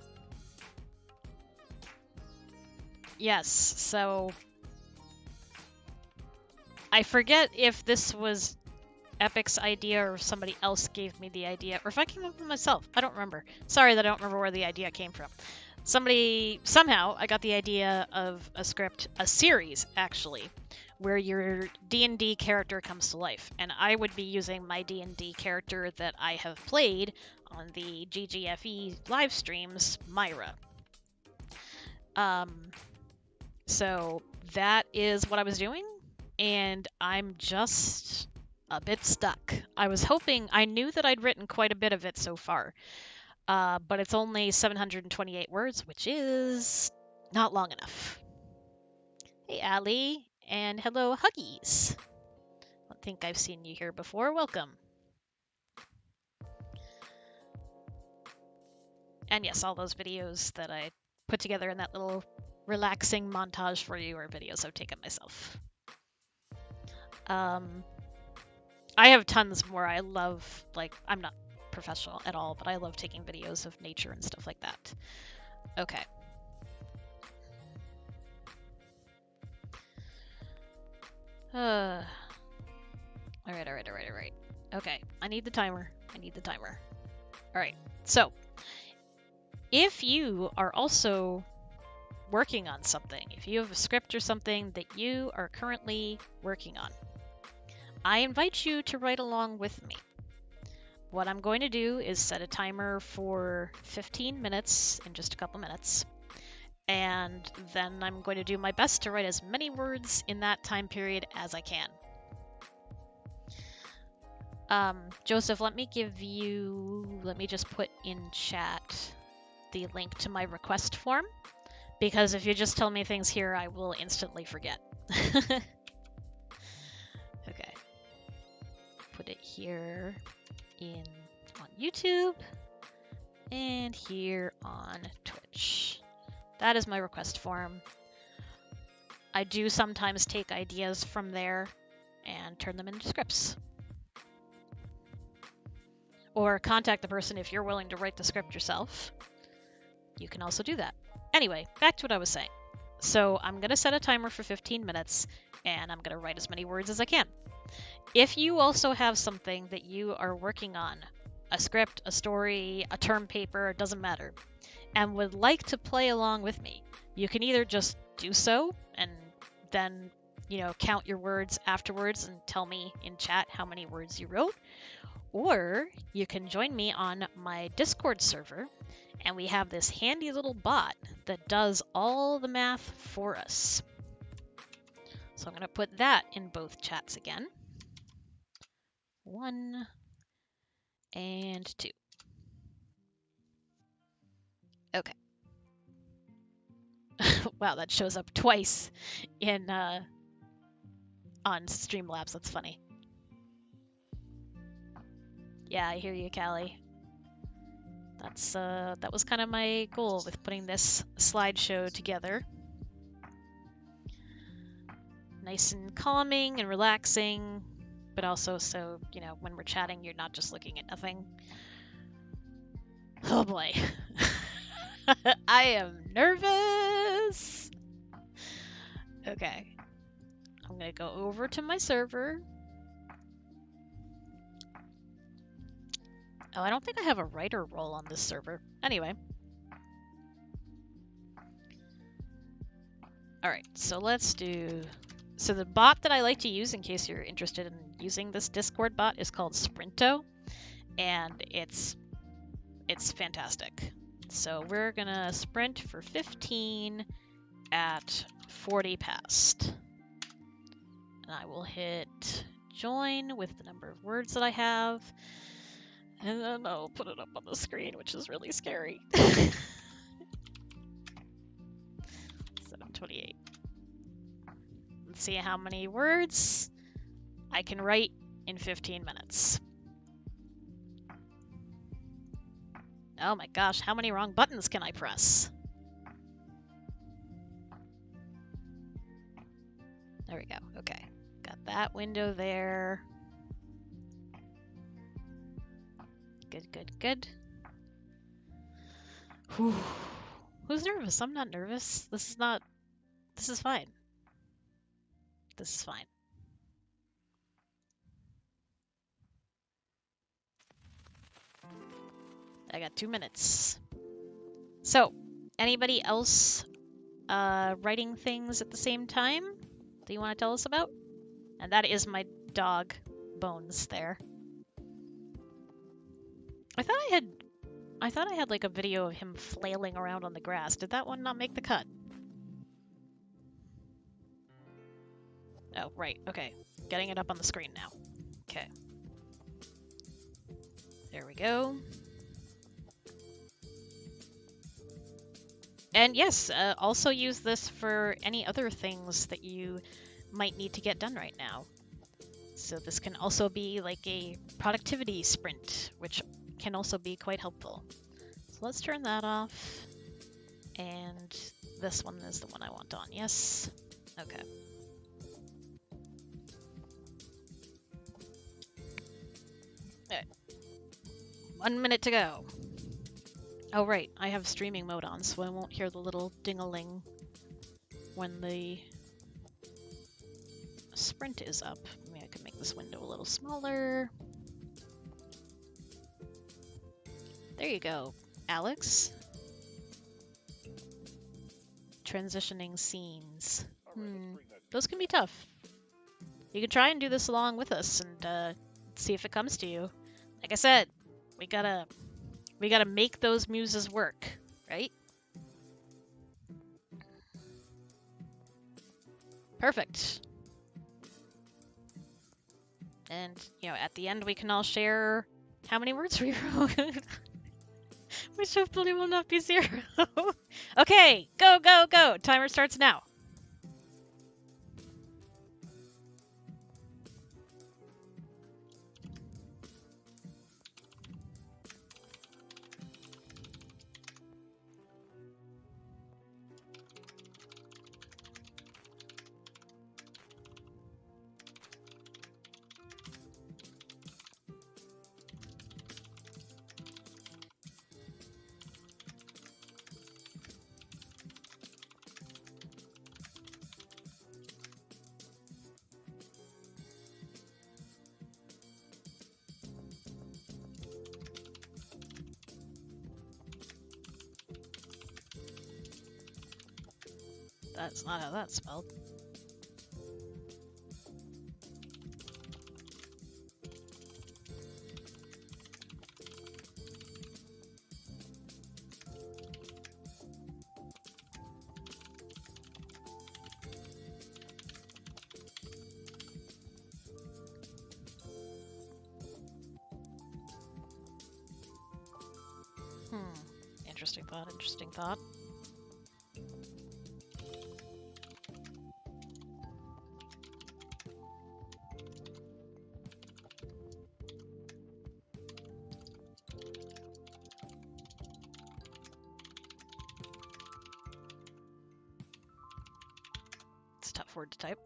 Yes, so I forget if this was Epic's idea or if somebody else gave me the idea, or if I came up with it myself. I don't remember. Sorry that I don't remember where the idea came from. Somehow, I got the idea of a series, actually, where your D&D character comes to life. And I would be using my D&D character that I have played on the GGFE live streams, Myra. So that is what I was doing, and I'm just a bit stuck. I knew that I'd written quite a bit of it so far, but it's only 728 words, which is not long enough. Hey, Allie, and hello, Huggies. I don't think I've seen you here before. Welcome. And yes, all those videos that I put together in that little relaxing montage for you are videos I've taken myself. I have tons more. I love, like, I'm not professional at all, but I love taking videos of nature and stuff like that. Okay. All right. Okay, I need the timer. All right, so if you are also working on something, if you have a script or something that you are currently working on, I invite you to write along with me. What I'm going to do is set a timer for 15 minutes in just a couple minutes, and then I'm going to do my best to write as many words in that time period as I can. Joseph, let me just put in chat the link to my request form, because if you just tell me things here, I will instantly forget. Okay. Put it here on YouTube and here on Twitch. That is my request form. I do sometimes take ideas from there and turn them into scripts. Or contact the person if you're willing to write the script yourself. You can also do that. Anyway, back to what I was saying. So I'm going to set a timer for 15 minutes, and I'm going to write as many words as I can. If you also have something that you are working on, a script, a story, a term paper, it doesn't matter, and would like to play along with me, you can either just do so and then, count your words afterwards and tell me in chat how many words you wrote, or you can join me on my Discord server, and we have this handy little bot that does all the math for us. So I'm going to put that in both chats again. 1 and 2. Okay. Wow, that shows up twice in on Streamlabs. That's funny. Yeah, I hear you, Callie. That was kind of my goal with putting this slideshow together. Nice and calming and relaxing, but also so, when we're chatting, you're not just looking at nothing. Oh boy. I am nervous. Okay. I'm gonna go over to my server. Oh, I don't think I have a writer role on this server. Anyway. Alright, so let's do... So the bot that I like to use, in case you're interested in using this Discord bot, is called Sprinto. And it's fantastic. So we're gonna sprint for 15 at 40 past. And I will hit join with the number of words that I have. And then I'll put it up on the screen, which is really scary. 728. Let's see how many words I can write in 15 minutes. Oh my gosh, how many wrong buttons can I press? There we go. Okay. Got that window there. Good. Whew. Who's nervous? I'm not nervous. This is fine. This is fine. I got 2 minutes. So, anybody else writing things at the same time that you want to tell us about? And that is my dog, Bones, there. I thought I had like a video of him flailing around on the grass. Did that one not make the cut? Oh, right. Okay. Getting it up on the screen now. Okay. There we go. And yes, also use this for any other things that you might need to get done right now. So this can also be like a productivity sprint, which can also be quite helpful. So let's turn that off. And this one is the one I want on. Yes. Okay. Alright. 1 minute to go. Oh, right. I have streaming mode on, so I won't hear the little ding-a-ling when the sprint is up. Maybe I could make this window a little smaller. There you go, Alex. Transitioning scenes. Those can be tough. You can try and do this along with us and see if it comes to you. Like I said, we gotta make those muses work, right? Perfect. And, you know, at the end we can all share how many words we wrote. Which hopefully will not be 0. Okay, go, go, go! Timer starts now. That's not how that's spelled. Interesting thought, interesting thought. It's a tough word to type.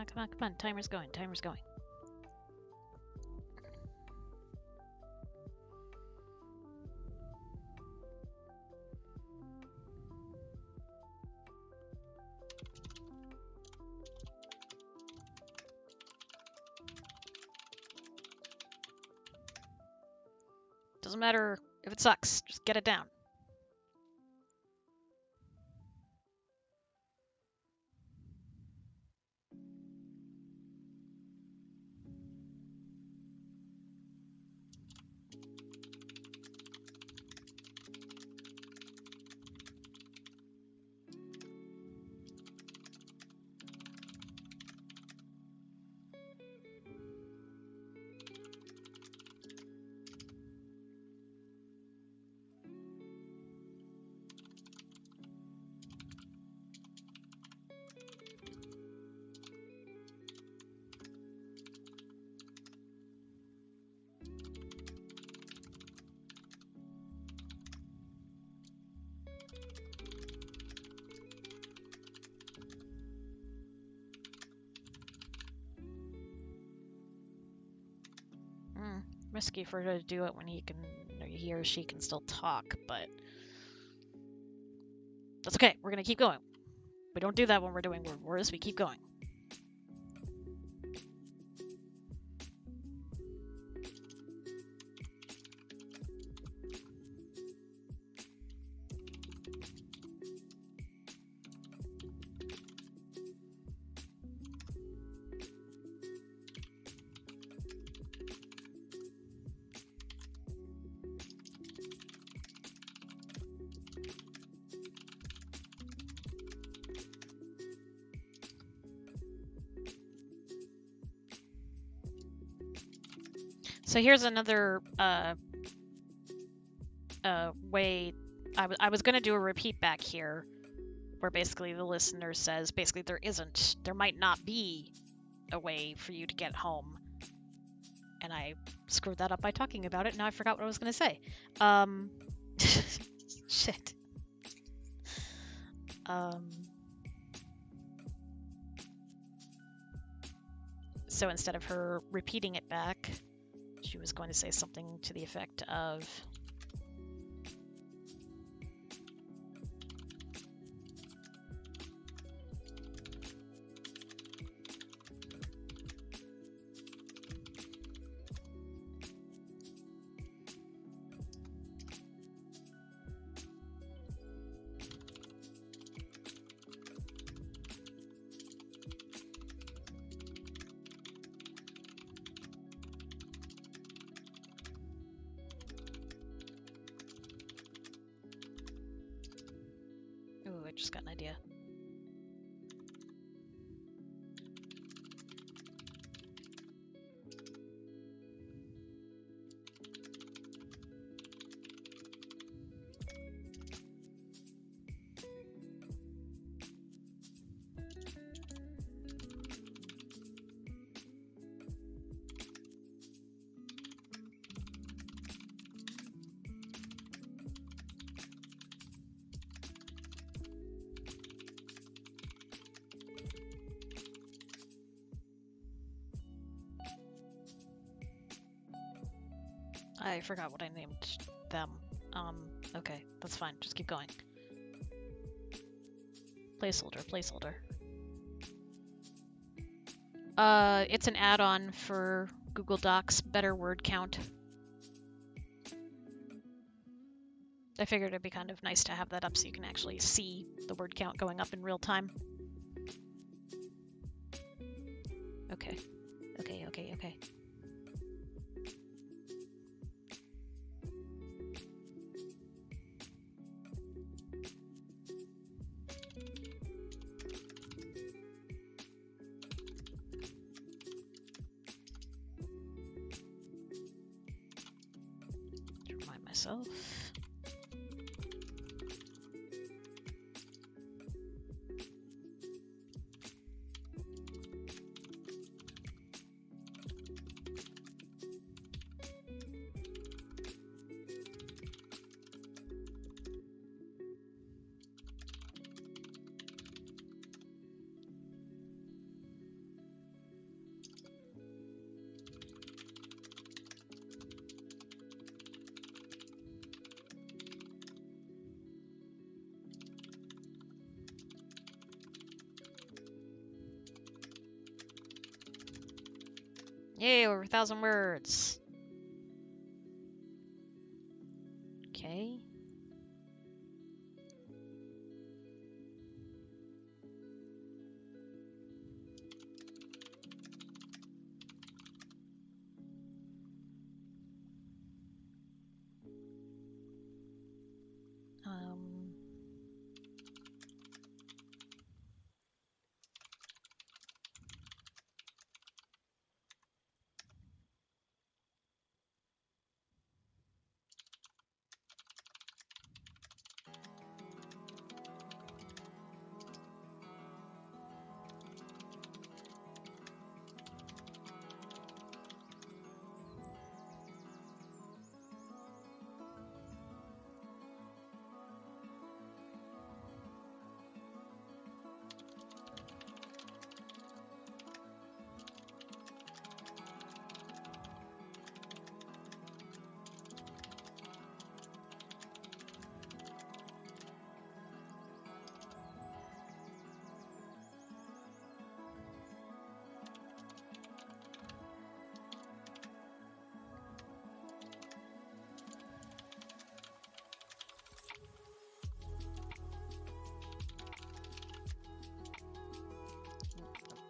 on, come on, come on. Timer's going, timer's going. Doesn't matter if it sucks, just get it down. Risky for her to do it when he or she can still talk, but that's okay. We're gonna keep going. We don't do that when we're doing word wars. We keep going. So here's another way. I was going to do a repeat back here, where basically the listener says, basically there might not be a way for you to get home. And I screwed that up by talking about it. Now I forgot what I was going to say. Shit. So instead of her repeating it back, she was going to say something to the effect of, ooh, I just got an idea. I forgot what I named them. Okay, that's fine. Just keep going. Placeholder, placeholder. It's an add-on for Google Docs, better word count. I figured it'd be kind of nice to have that up so you can actually see the word count going up in real time. Okay. Okay, okay, okay. Remind myself. Yay, over 1,000 words. Okay. Um,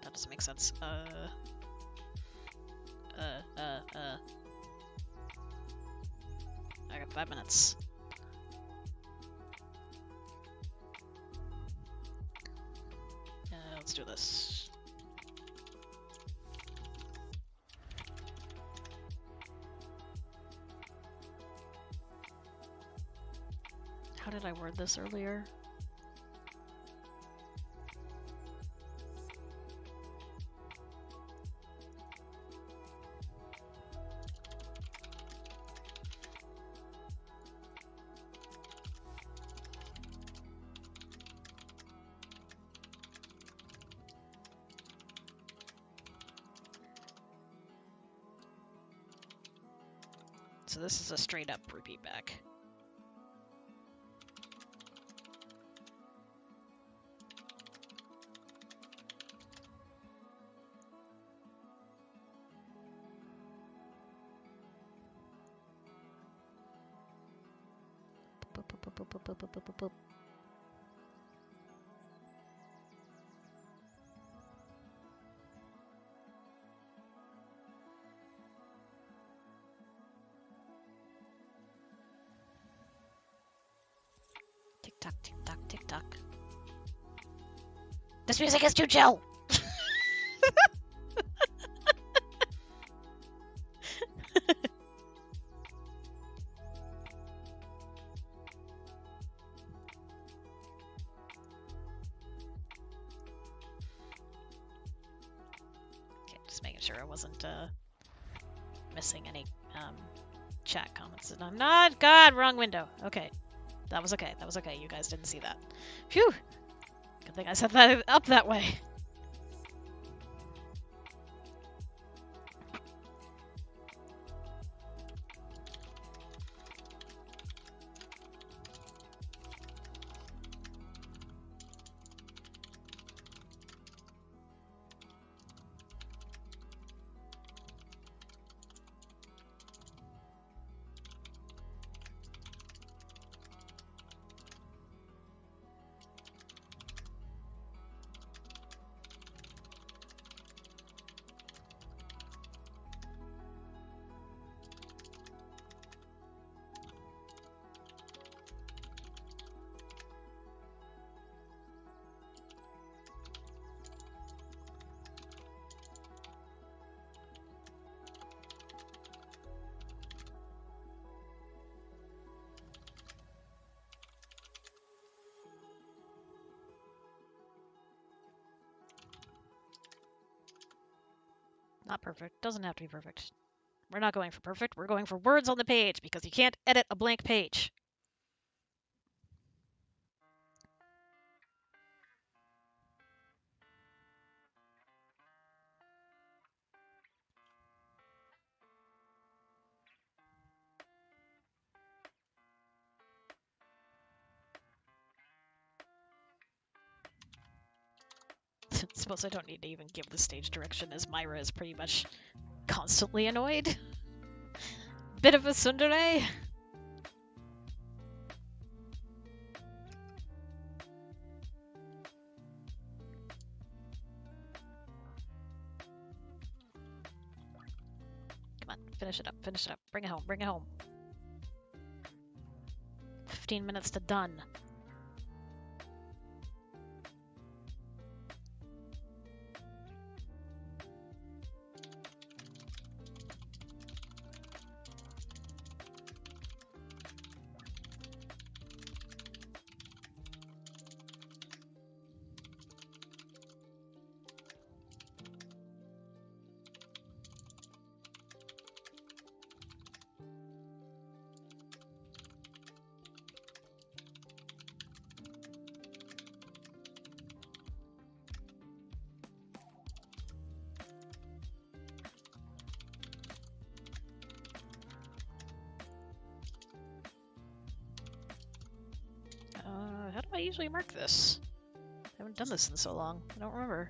that doesn't make sense. I got 5 minutes. Let's do this. How did I word this earlier? So this is a straight up repeat back. Tick tock, tick tock, tick tock. This music is too chill! Okay, just making sure I wasn't missing any chat comments. I'm not. God, wrong window. Okay. That was okay. That was okay. You guys didn't see that. Phew! Good thing I set that up that way. Not perfect. Doesn't have to be perfect. We're not going for perfect. We're going for words on the page because you can't edit a blank page. Suppose I don't need to even give the stage direction as Myra is pretty much constantly annoyed. Bit of a tsundere. Come on, finish it up, finish it up. Bring it home, bring it home. 15 minutes to done. How do I usually mark this? I haven't done this in so long. I don't remember.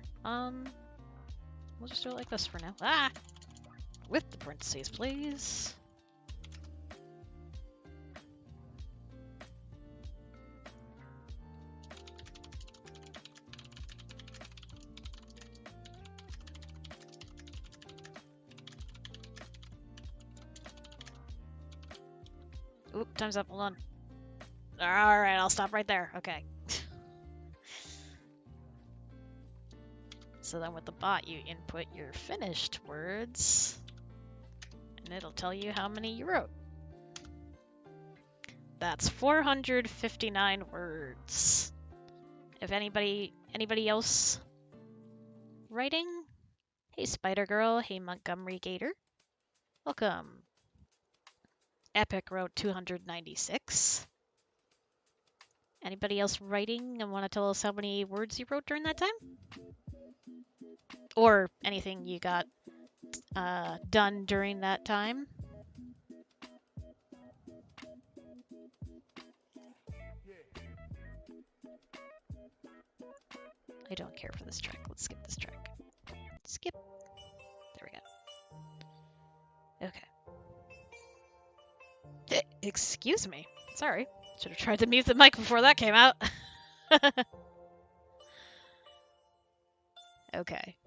We'll just do it like this for now. Ah! With the parentheses, please. Oop, time's up. Hold on. Alright, I'll stop right there. Okay. So then with the bot, you input your finished words, and it'll tell you how many you wrote. That's 459 words. If anybody else writing? Hey Spider Girl, hey Montgomery Gator. Welcome. Epic wrote 296. Anybody else writing and want to tell us how many words you wrote during that time? Or anything you got done during that time? I don't care for this track. Let's skip this track. Skip. There we go. Okay. Excuse me. Sorry. Should have tried to mute the mic before that came out. Okay.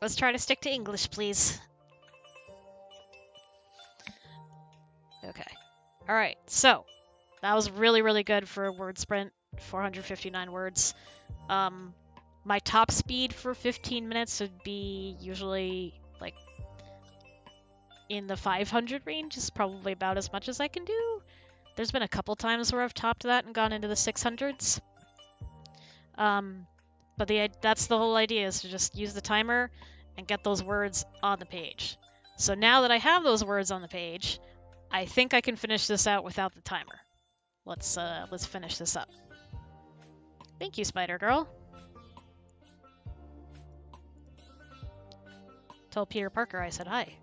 Let's try to stick to English, please. Okay. Alright, so that was really, really good for a word sprint. 459 words. My top speed for 15 minutes would be usually like in the 500 range. Is probably about as much as I can do. There's been a couple times where I've topped that and gone into the 600s. But that's the whole idea, is to just use the timer and get those words on the page. So now that I have those words on the page, I think I can finish this out without the timer. Let's finish this up. Thank you, Spider Girl. Tell Peter Parker I said hi.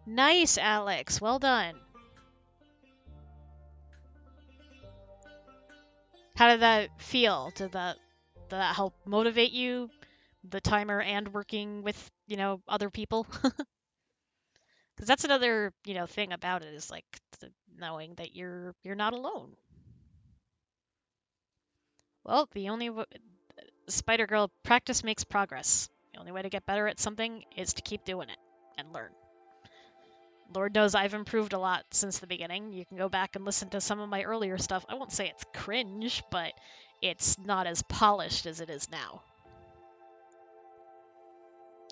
Nice, Alex. Well done. How did that feel? Did that help motivate you? The timer and working with, other people? Because that's another, thing about it, is like knowing that you're not alone. Well, Spider Girl, practice makes progress. The only way to get better at something is to keep doing it and learn. Lord knows I've improved a lot since the beginning. You can go back and listen to some of my earlier stuff. I won't say it's cringe, but it's not as polished as it is now.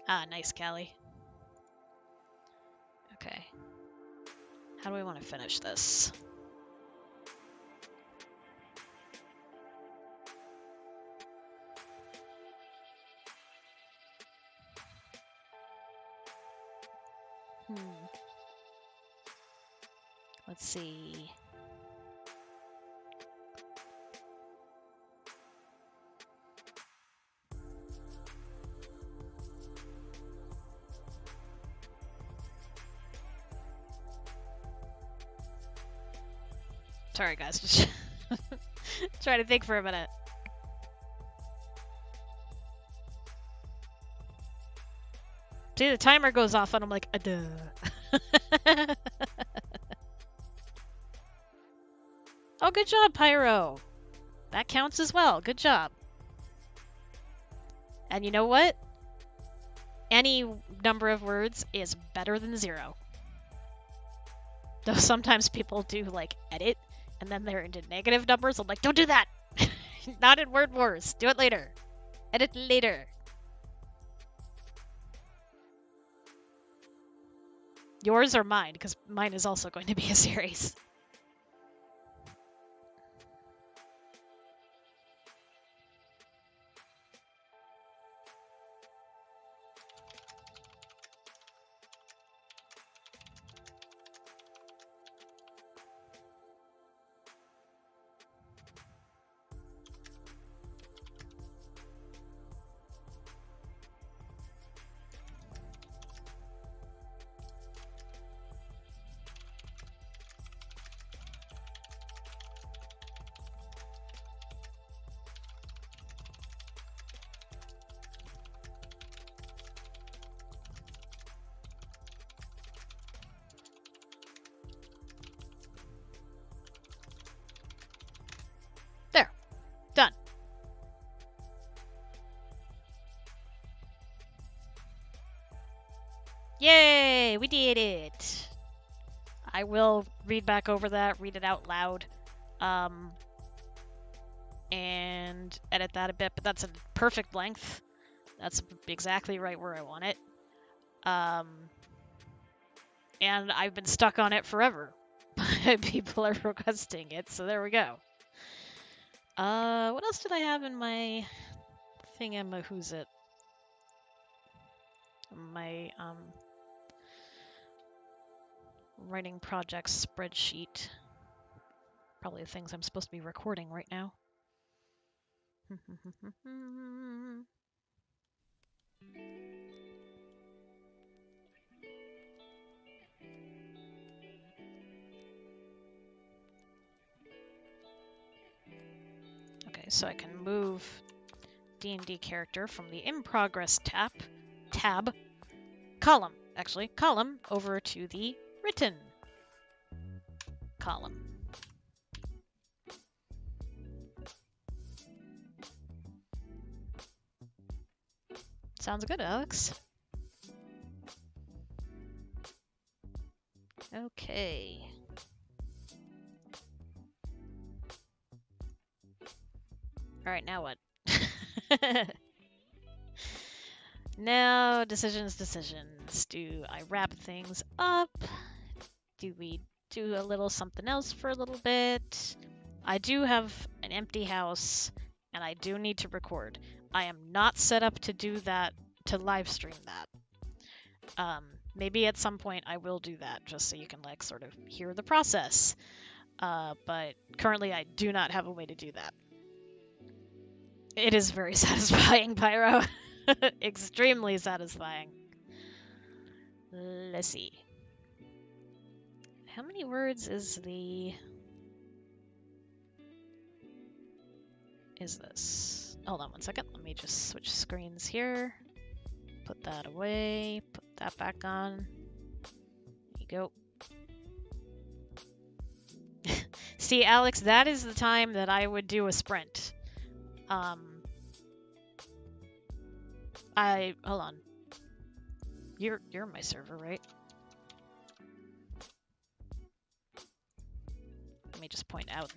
Ah, nice, Callie. Okay. How do we want to finish this? Let's see. Sorry, guys. Just try to think for a minute. See, the timer goes off and I'm like, duh. Oh, good job, Pyro. That counts as well. Good job. And you know what? Any number of words is better than 0. Though sometimes people do, like, edit, and then they're into negative numbers. I'm like, don't do that! Not in Word Wars. Do it later. Edit later. Yours or mine? Because mine is also going to be a series. There. Done. Yay! We did it! I will read back over that, read it out loud, and edit that a bit, but that's a perfect length. That's exactly right where I want it. And I've been stuck on it forever. People are requesting it, so there we go. What else did I have in my thing? Who's it? My, writing projects spreadsheet. Probably the things I'm supposed to be recording right now. Okay, so I can move D&D character from the in progress column over to the written column. Sounds good, Alex. Okay. All right, now what? Now, decisions. Do I wrap things up? Do we do a little something else for a little bit? I do have an empty house, and I do need to record. I am not set up to do that, to live stream that. Maybe at some point I will do that, just so you can, like, sort of hear the process. But currently I do not have a way to do that. It is very satisfying, Pyro. Extremely satisfying. Let's see. How many words is this? Hold on one second. Let me just switch screens here. Put that away. Put that back on. There you go. See, Alex, that is the time that I would do a sprint. Hold on. You're my server, right? Let me just point out.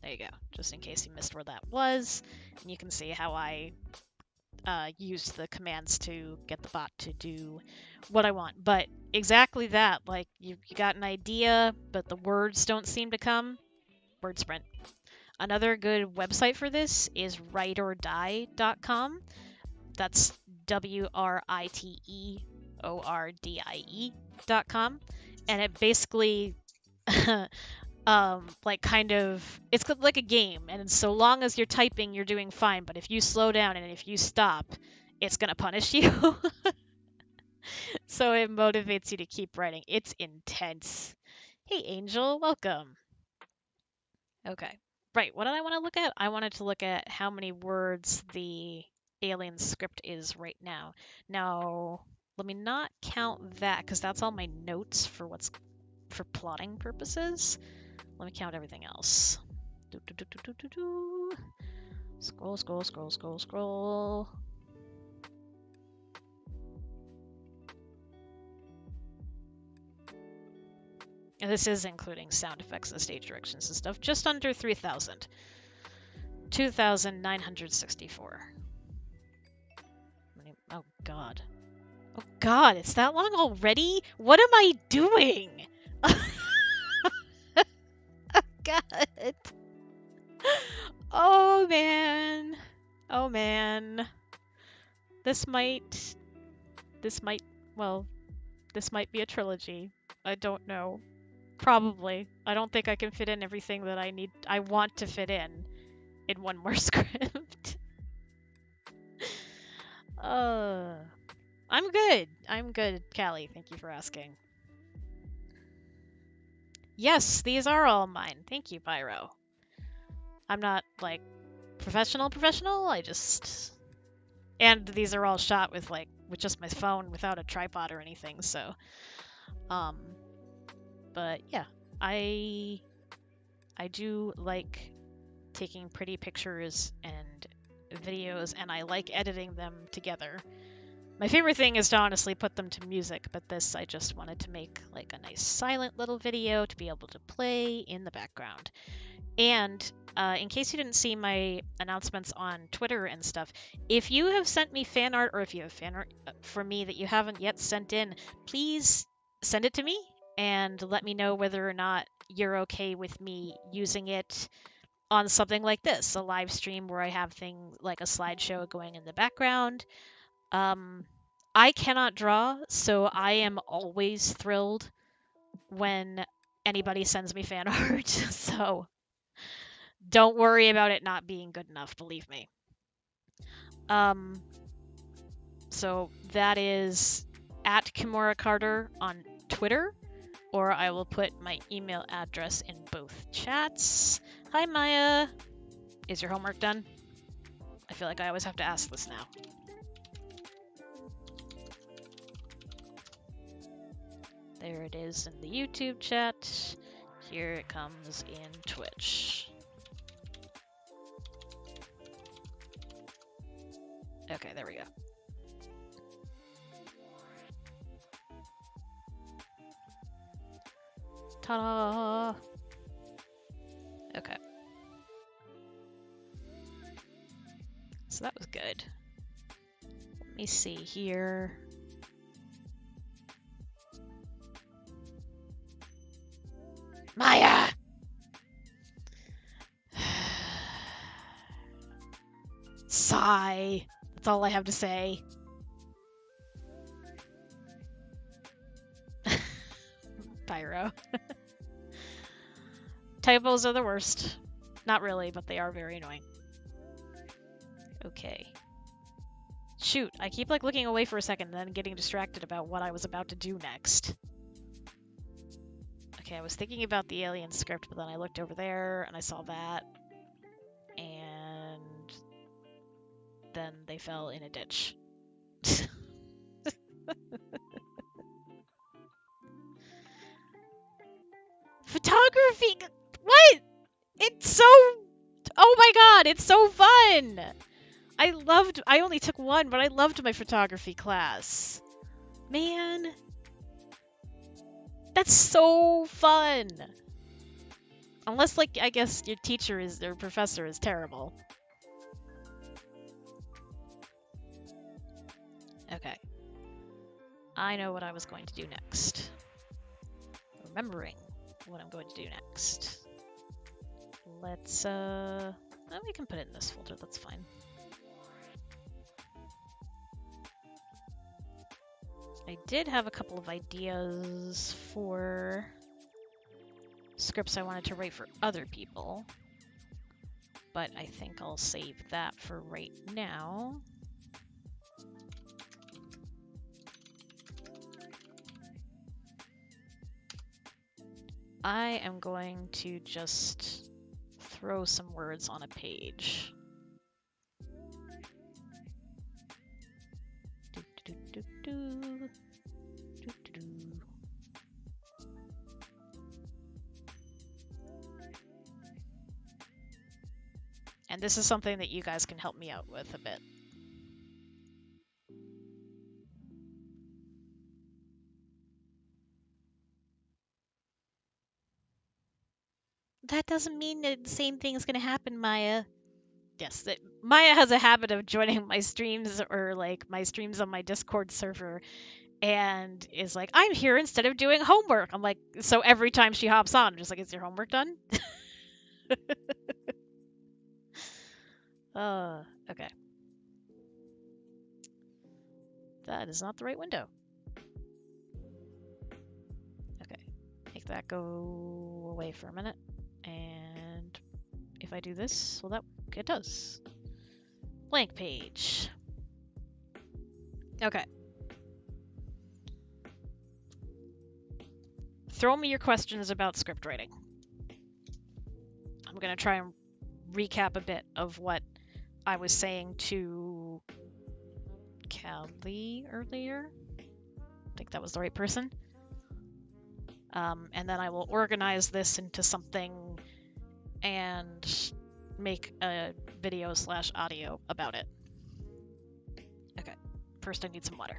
There you go. Just in case you missed where that was. And you can see how I used the commands to get the bot to do what I want. But exactly that. Like, you got an idea, but the words don't seem to come. Word sprint. Another good website for this is writeordie.com. That's WRITEORDIE.com. And it basically like kind of it's like a game, and so long as you're typing you're doing fine, but if you slow down and if you stop it's gonna punish you. So it motivates you to keep writing. It's intense. Hey Angel, welcome. Okay, right, what did I want to look at? I wanted to look at how many words the alien script is right now. Now let me not count that because that's all my notes for what's for plotting purposes. Let me count everything else. Do, do, do, do, do, do, do. Scroll, scroll, scroll, scroll, scroll. And this is including sound effects and stage directions and stuff. Just under 3,000. 2,964. Oh god. Oh god, it's that long already? What am I doing? God. Oh man. Oh man. This might, well, this might be a trilogy. I don't know. Probably. I don't think I can fit in everything that I want to fit in one more script. I'm good. I'm good, Callie. Thank you for asking. Yes, these are all mine. Thank you, Pyro. I'm not, like, professional. I just... And these are all shot with, like, with just my phone without a tripod or anything, so... But, yeah. I do like taking pretty pictures and videos, and I like editing them together. My favorite thing is to honestly put them to music, but this I just wanted to make like a nice silent little video to be able to play in the background. And in case you didn't see my announcements on Twitter and stuff, if you have sent me fan art, or if you have fan art for me that you haven't yet sent in, please send it to me and let me know whether or not you're okay with me using it on something like this, a live stream where I have things like a slideshow going in the background. I cannot draw, so I am always thrilled when anybody sends me fan art, so don't worry about it not being good enough, believe me. So that is at Kimura Carter on Twitter, or I will put my email address in both chats. Hi Maya! Is your homework done? I feel like I always have to ask this now. There it is in the YouTube chat. Here it comes in Twitch. Okay, there we go. Ta-da! Okay. So that was good. Let me see here. Maya! Sigh. That's all I have to say. Pyro. Typos are the worst. Not really, but they are very annoying. Okay. Shoot, I keep like looking away for a second and then getting distracted about what I was about to do next. Okay, I was thinking about the alien script, but then I looked over there and I saw that. And then they fell in a ditch. Photography! What? It's so... Oh my god, it's so fun! I only took one, but I loved my photography class. Man. That's so fun! Unless, like, I guess your teacher is, or professor is terrible. Okay. I know what I was going to do next. Remembering what I'm going to do next. Let's, we can put it in this folder, that's fine. I did have a couple of ideas for scripts I wanted to write for other people, but I think I'll save that for right now. I am going to just throw some words on a page. And this is something that you guys can help me out with a bit. That doesn't mean that the same thing is going to happen, Maya. Yes, Maya has a habit of joining my streams or like my streams on my Discord server and is like, I'm here instead of doing homework. I'm like, so every time she hops on, I'm just like, is your homework done? Okay. That is not the right window. Okay, make that go away for a minute. And if I do this, will that work? It does. Blank page. Okay. Throw me your questions about script writing. I'm going to try and recap a bit of what I was saying to Callie earlier. I think that was the right person. And then I will organize this into something and make a video/audio about it. Okay, first I need some water.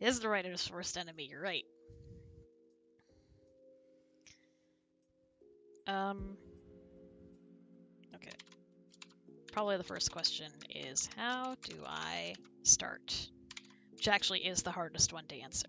Is the writer's worst enemy, you're right. Okay. Probably the first question is, how do I start? Which actually is the hardest one to answer.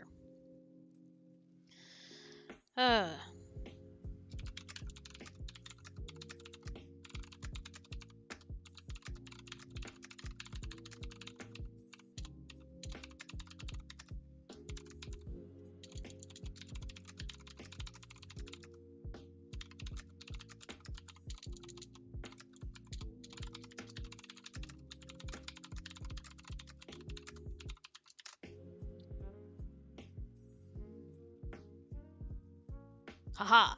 Haha.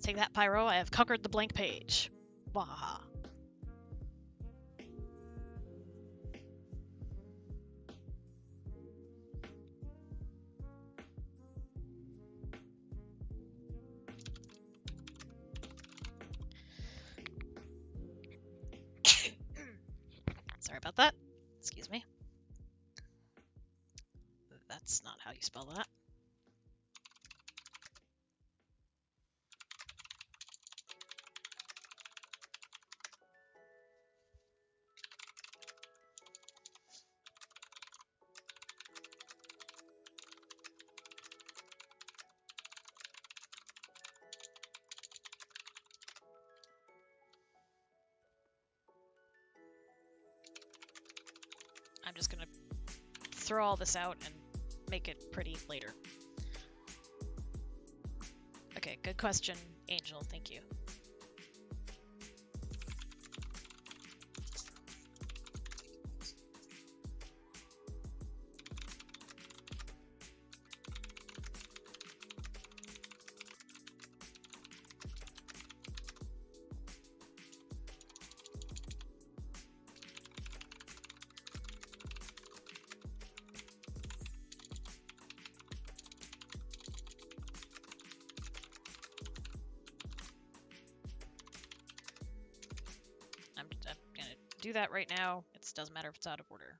Take that, Pyro. I have conquered the blank page. Wahaha. Sorry about that. Excuse me. That's not how you spell that. I'm just gonna throw all this out and make it pretty later. Okay, good question, Angel. Thank you. I'm gonna do that right now. It doesn't matter if it's out of order.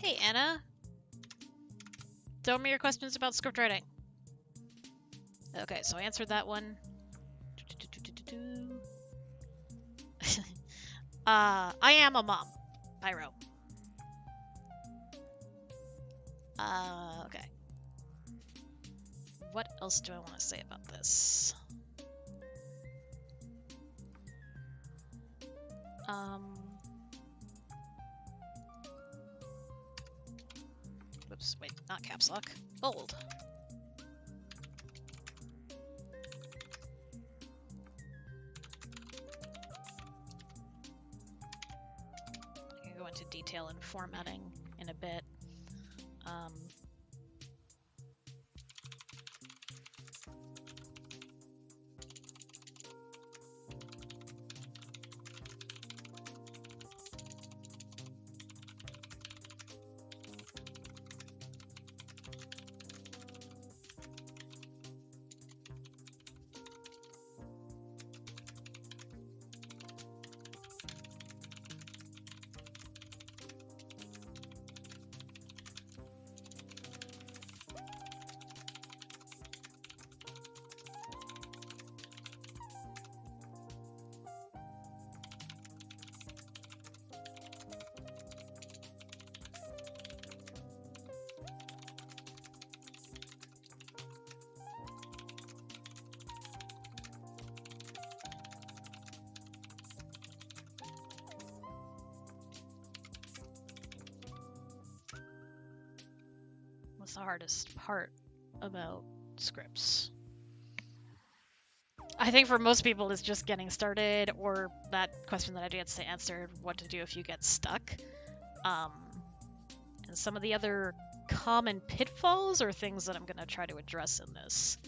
Hey, Anna. Tell me your questions about script writing. Okay, so I answered that one. I am a mom. Pyro. Okay. What else do I want to say about this? Whoops, wait, not caps lock. Bold. I can go into detail and formatting in a bit. What's the hardest part about scripts? I think for most people it's just getting started, or that question that I did to answer, what to do if you get stuck. And some of the other common pitfalls are things that I'm going to try to address in this.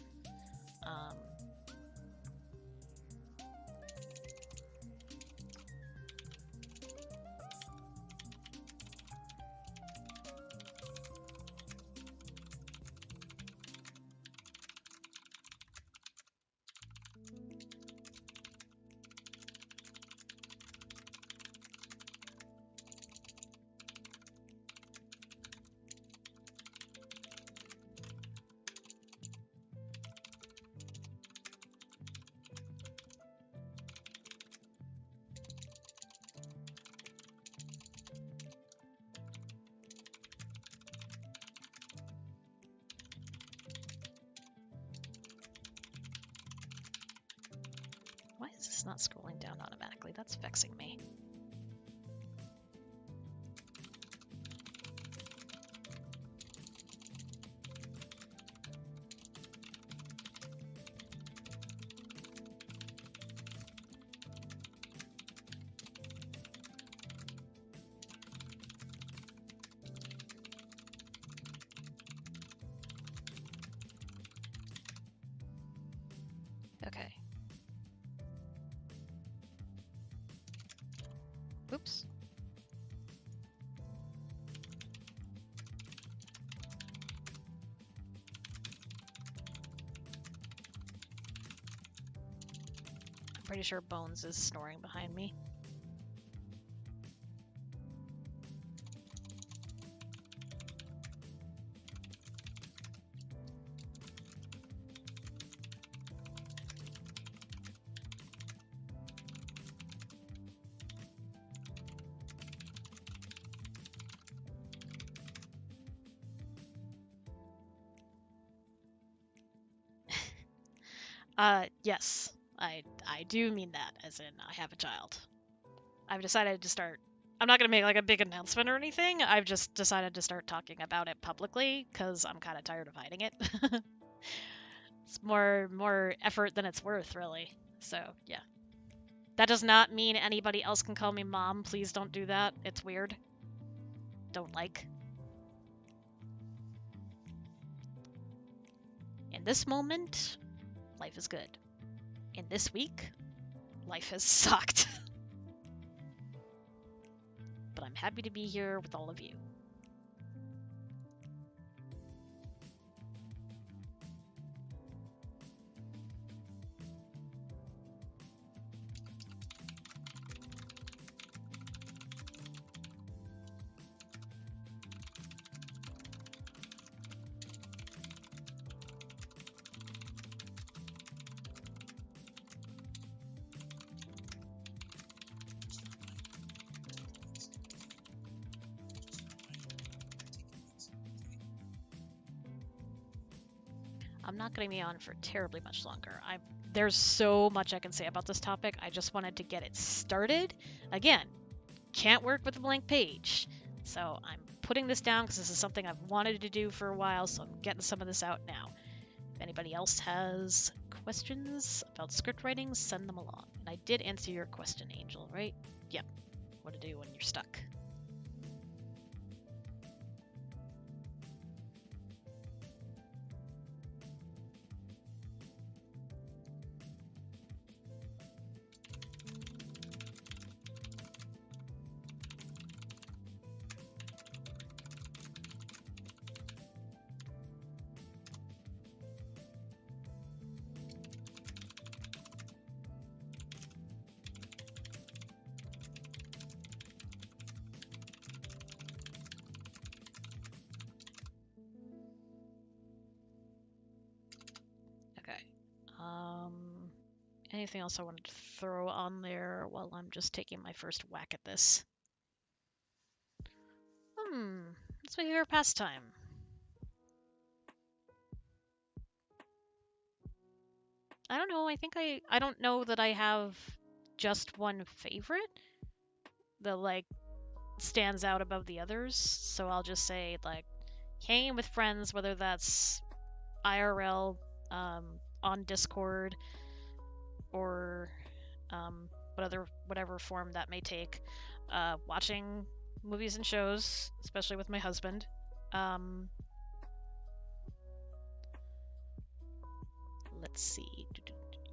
Why is this not scrolling down automatically? That's vexing me. Okay. Oops. I'm pretty sure Bones is snoring behind me. Yes, I do mean that, as in I have a child. I've decided to start. I'm not gonna make like a big announcement or anything. I've just decided to start talking about it publicly because I'm kind of tired of hiding it. It's more effort than it's worth, really. So yeah. That does not mean anybody else can call me mom. Please don't do that. It's weird. Don't like. In this moment, life is good. In this week, life has sucked. But I'm happy to be here with all of you. I'm not going to be on for terribly much longer. There's so much I can say about this topic. I just wanted to get it started. Again, can't work with a blank page. So I'm putting this down because this is something I've wanted to do for a while, so I'm getting some of this out now. If anybody else has questions about script writing, send them along. And I did answer your question, Angel, right? Yep. What to do when you're stuck. Anything else I wanted to throw on there while I'm just taking my first whack at this? What's my favorite pastime? I don't know. I think I don't know that I have just one favorite that like stands out above the others. So I'll just say like hanging with friends, whether that's IRL, on Discord, or whatever form that may take. Watching movies and shows, especially with my husband. Let's see.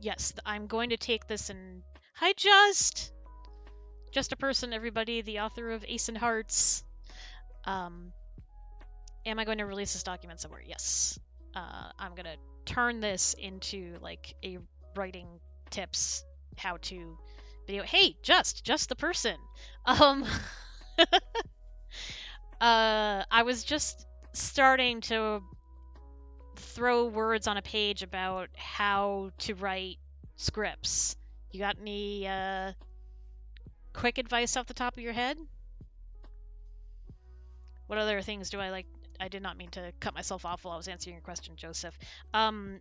Yes, I'm going to take this and... Hi, Just a person, everybody, the author of Ace and Hearts. Am I going to release this document somewhere? Yes. I'm going to turn this into like a writing tips how-to video. Hey, just the person. I was just starting to throw words on a page about how to write scripts. You got any quick advice off the top of your head? What other things do I like? I did not mean to cut myself off while I was answering your question, Joseph. I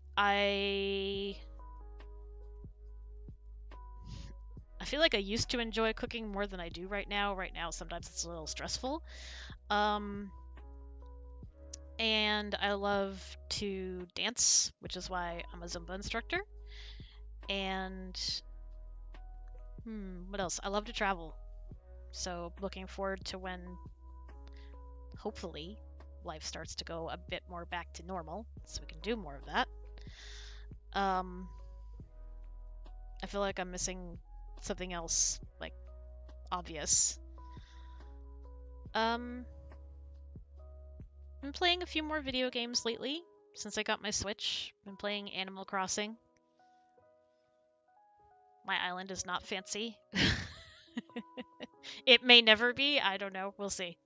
feel like I used to enjoy cooking more than I do right now. Right now, sometimes it's a little stressful. And I love to dance, which is why I'm a Zumba instructor. And what else? I love to travel. So looking forward to when, hopefully, life starts to go a bit more back to normal, so we can do more of that. I feel like I'm missing something else, like, obvious. Been playing a few more video games lately, since I got my Switch. Been playing Animal Crossing. My island is not fancy. It may never be, I don't know, we'll see.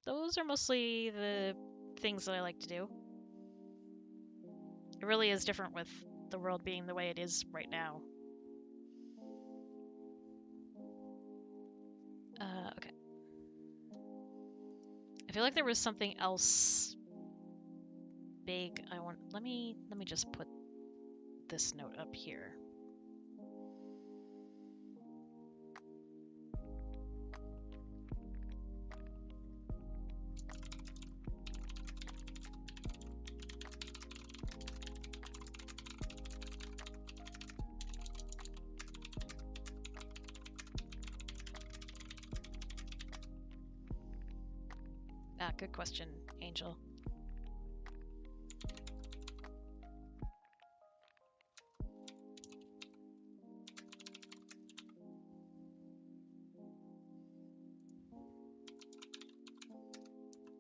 Those are mostly the things that I like to do. It really is different with the world being the way it is right now. Okay. I feel like there was something else big I want. Let me just put this note up here. Good question, Angel.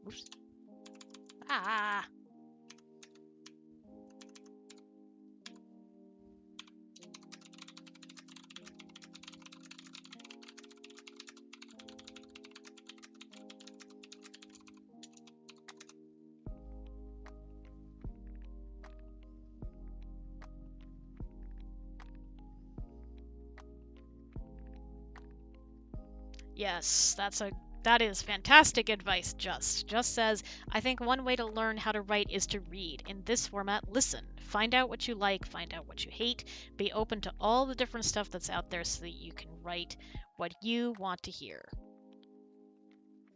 Oops. Ah! Yes, that's That is fantastic advice, Just. Just says, I think one way to learn how to write is to read. In this format, listen. Find out what you like, find out what you hate. Be open to all the different stuff that's out there so that you can write what you want to hear.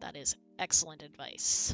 That is excellent advice.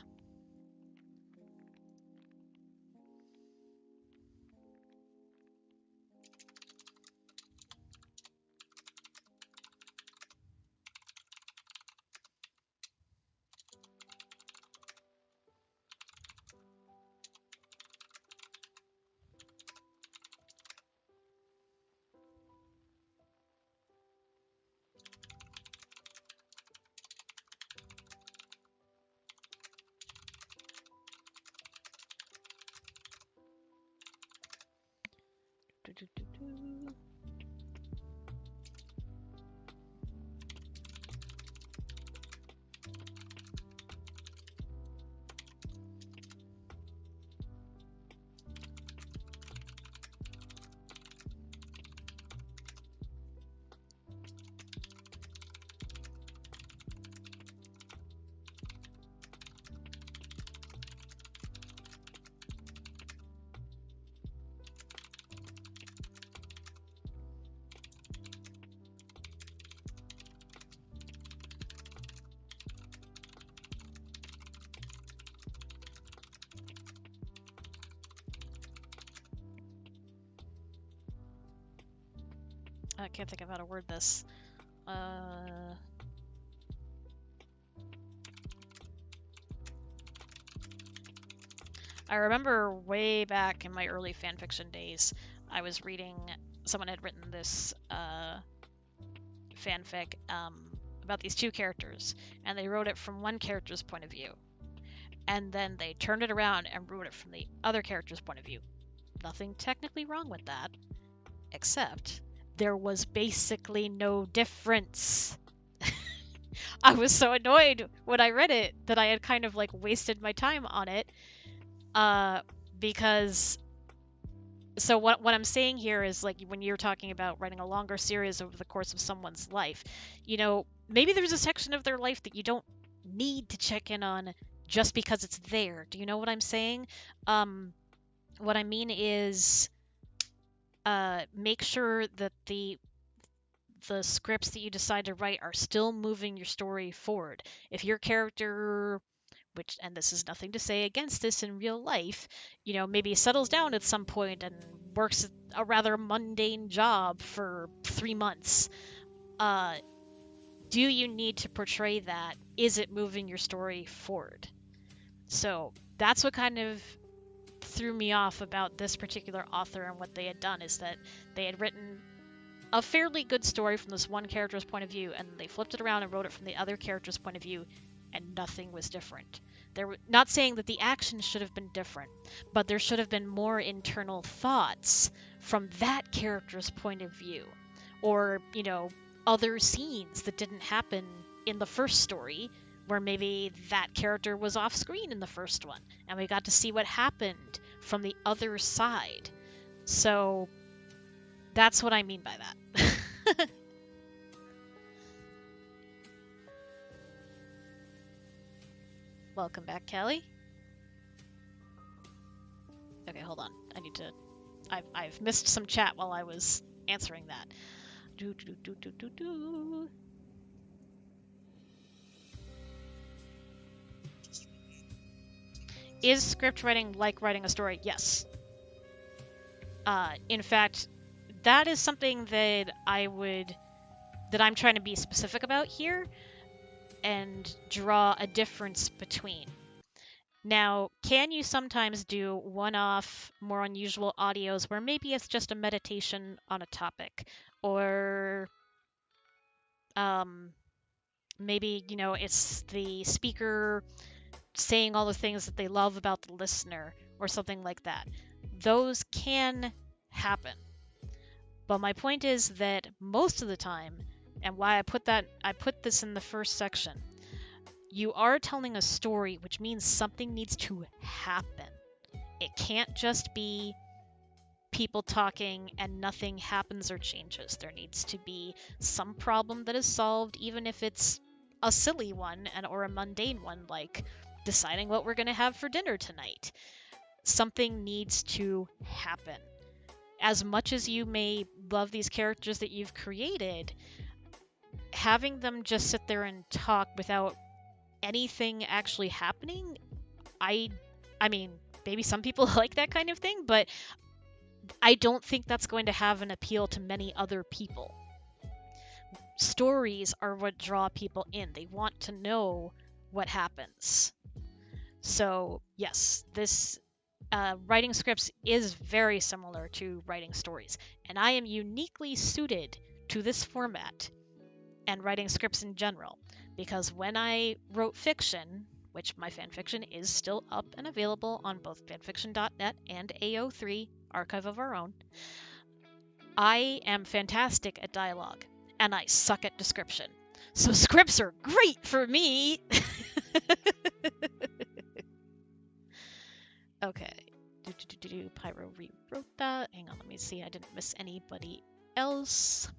I can't think of how to word this. I remember way back in my early fanfiction days, I was reading, someone had written this fanfic about these two characters, and they wrote it from one character's point of view. And then they turned it around and wrote it from the other character's point of view. Nothing technically wrong with that, except there was basically no difference. I was so annoyed when I read it that I had kind of like wasted my time on it. Because so what I'm saying here is, like, when you're talking about writing a longer series over the course of someone's life, you know, maybe there's a section of their life that you don't need to check in on just because it's there. Do you know what I'm saying? What I mean is, make sure that the scripts that you decide to write are still moving your story forward. If your character, which, and this is nothing to say against this in real life, you know, maybe settles down at some point and works a rather mundane job for 3 months, do you need to portray that? Is it moving your story forward? So that's what kind of threw me off about this particular author and what they had done, is that they had written a fairly good story from this one character's point of view, and they flipped it around and wrote it from the other character's point of view, and nothing was different. They're not saying that the action should have been different, but there should have been more internal thoughts from that character's point of view. Or, you know, other scenes that didn't happen in the first story, where maybe that character was off screen in the first one, and we got to see what happened from the other side. So that's what I mean by that. Welcome back, Kelly. Okay, hold on. I need to... I've missed some chat while I was answering that. Is script writing like writing a story? Yes. In fact, that is something that I'm trying to be specific about here and draw a difference between. Now, can you sometimes do one-off, more unusual audios where maybe it's just a meditation on a topic, or maybe, you know, it's the speaker saying all the things that they love about the listener or something like that? Those can happen. But my point is that most of the time, and why I put this in the first section, you are telling a story, which means something needs to happen. It can't just be people talking and nothing happens or changes. There needs to be some problem that is solved, even if it's a silly one or a mundane one, like deciding what we're going to have for dinner tonight. Something needs to happen. As much as you may love these characters that you've created, having them just sit there and talk without anything actually happening, I mean, maybe some people like that kind of thing, but I don't think that's going to have an appeal to many other people. Stories are what draw people in. They want to know what happens. So, yes, this writing scripts is very similar to writing stories, and I am uniquely suited to this format and writing scripts in general, because when I wrote fiction, which my fanfiction is still up and available on both fanfiction.net and AO3, Archive of Our Own, I am fantastic at dialogue, and I suck at description. So scripts are great for me! Okay. Pyro rewrote that. Hang on, let me see. I didn't miss anybody else.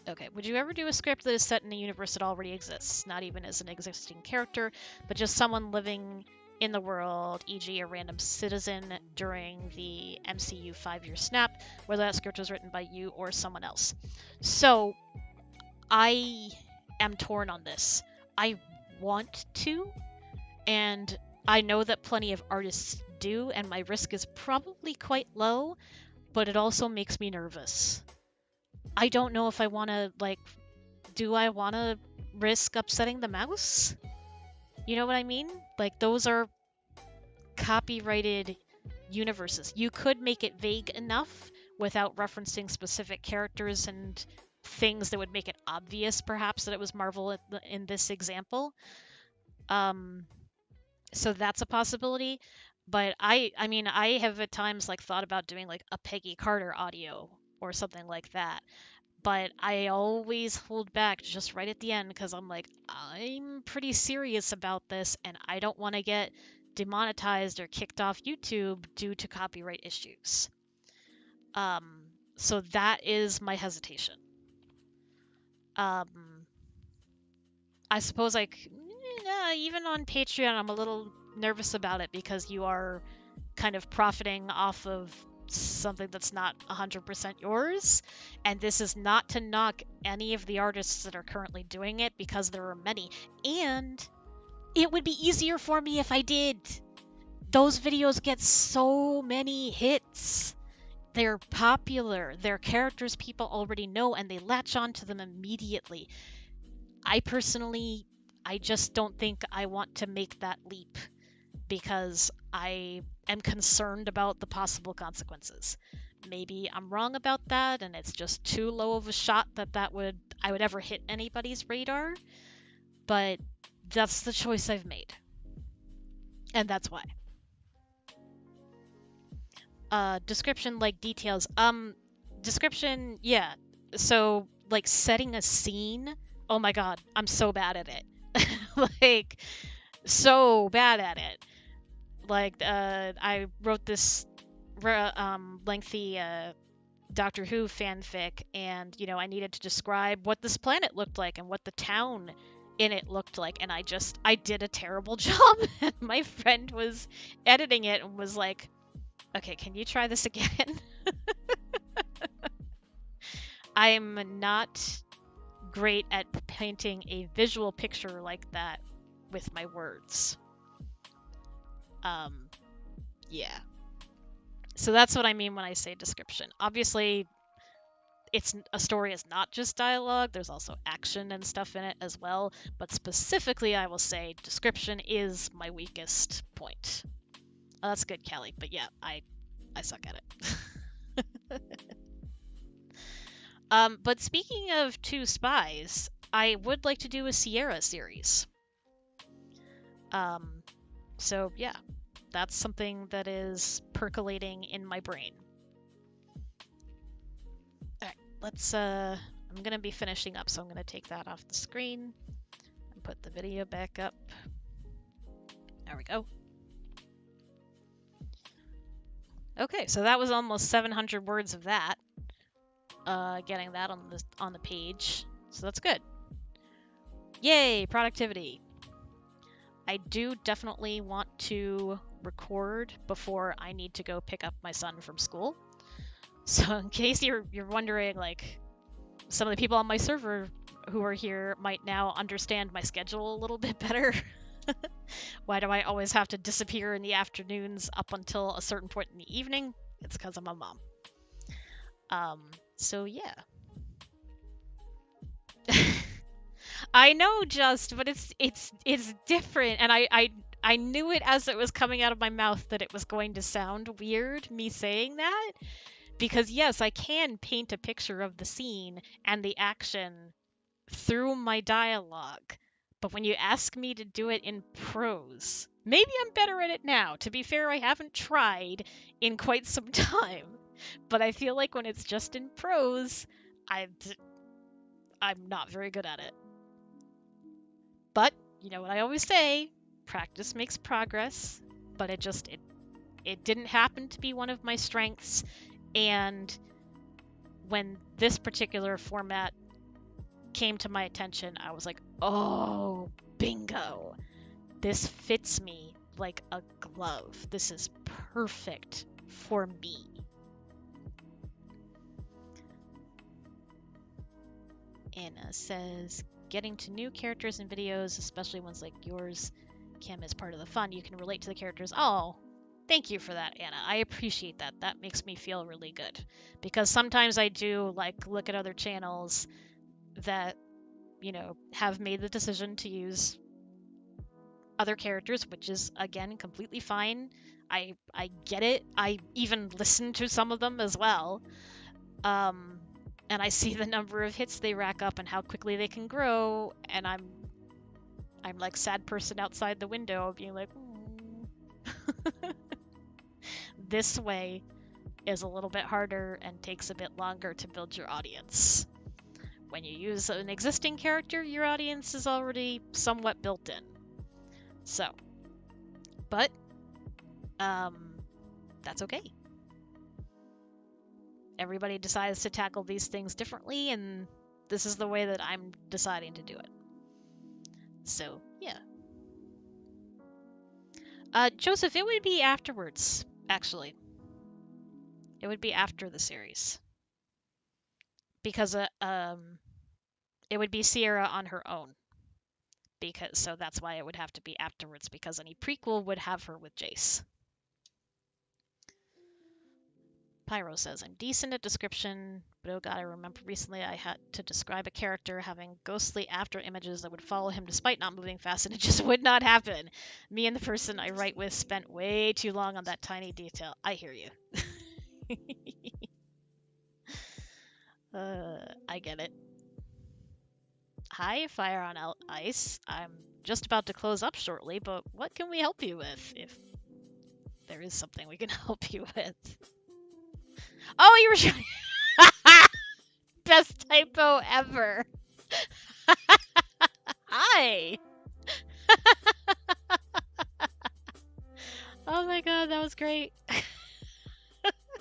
Okay, would you ever do a script that is set in a universe that already exists? Not even as an existing character, but just someone living in the world, e.g. a random citizen during the MCU 5-year snap, whether that script was written by you or someone else. So, I am torn on this. I want to, and I know that plenty of artists do, and my risk is probably quite low, but it also makes me nervous. I don't know if I want to, like, do I want to risk upsetting the mouse? You know what I mean? Like, those are copyrighted universes. You could make it vague enough without referencing specific characters and things that would make it obvious, perhaps, that it was Marvel in this example. So that's a possibility. But I mean, I have at times like thought about doing like a Peggy Carter audio or something like that. But I always hold back just right at the end because I'm like, I'm pretty serious about this and I don't want to get demonetized or kicked off YouTube due to copyright issues. So that is my hesitation. I suppose even on Patreon, I'm a little nervous about it because you are kind of profiting off of something that's not 100% yours. And this is not to knock any of the artists that are currently doing it, because there are many. And it would be easier for me if I did. Those videos get so many hits. They're popular. They're characters people already know, and they latch onto them immediately. I just don't think I want to make that leap because I am concerned about the possible consequences. Maybe I'm wrong about that and it's just too low of a shot that I would ever hit anybody's radar, but that's the choice I've made. And that's why. Description, like details. Description, yeah. So, like setting a scene, oh my god, I'm so bad at it. Like, so bad at it. Like, I wrote this lengthy Doctor Who fanfic, and, you know, I needed to describe what this planet looked like and what the town in it looked like, and I did a terrible job, and my friend was editing it and was like, okay, can you try this again? I'm not great at painting a visual picture like that with my words. Yeah. So that's what I mean when I say description. Obviously, a story is not just dialogue. There's also action and stuff in it as well. But specifically, I will say description is my weakest point. Oh, that's good, Callie. But yeah, I suck at it. But speaking of two spies, I would like to do a Sierra series. So yeah, that's something that is percolating in my brain. Alright, I'm gonna be finishing up, so I'm gonna take that off the screen and put the video back up. There we go. Okay, so that was almost 700 words of that. getting that on the page, so that's good. Yay, productivity. I do definitely want to record before I need to go pick up my son from school. So in case you're wondering, like, some of the people on my server who are here might now understand my schedule a little bit better. Why do I always have to disappear in the afternoons up until a certain point in the evening? It's because I'm a mom. So yeah. I know, but it's different, and I knew it as it was coming out of my mouth that it was going to sound weird, me saying that, because yes, I can paint a picture of the scene and the action through my dialogue, but when you ask me to do it in prose, maybe I'm better at it now. To be fair, I haven't tried in quite some time, but I feel like when it's just in prose, I'm not very good at it. But, you know what I always say, practice makes progress, but it didn't happen to be one of my strengths, and when this particular format came to my attention, I was like, oh, bingo. This fits me like a glove. This is perfect for me. Anna says, getting to new characters in videos, especially ones like yours, Kim, is part of the fun. You can relate to the characters. Oh, thank you for that, Anna. I appreciate that. That makes me feel really good. Because sometimes I do, like, look at other channels that, you know, have made the decision to use other characters, which is, again, completely fine. I get it. I even listen to some of them as well. And I see the number of hits they rack up and how quickly they can grow, and I'm like sad person outside the window being like, this way is a little bit harder and takes a bit longer to build your audience. When you use an existing character, your audience is already somewhat built in. So, but that's okay. Everybody decides to tackle these things differently, and this is the way that I'm deciding to do it. So, yeah. Joseph, it would be afterwards, actually. It would be after the series. Because it would be Sierra on her own. So that's why it would have to be afterwards, because any prequel would have her with Jace. Pyro says, I'm decent at description, but oh god, I remember recently I had to describe a character having ghostly after images that would follow him despite not moving fast, and it just would not happen. Me and the person I write with spent way too long on that tiny detail. I hear you. I get it. Hi, Fire on Ice. I'm just about to close up shortly, but what can we help you with, if there is something we can help you with? Oh, you were showing... Best typo ever. Hi. Oh my god, that was great.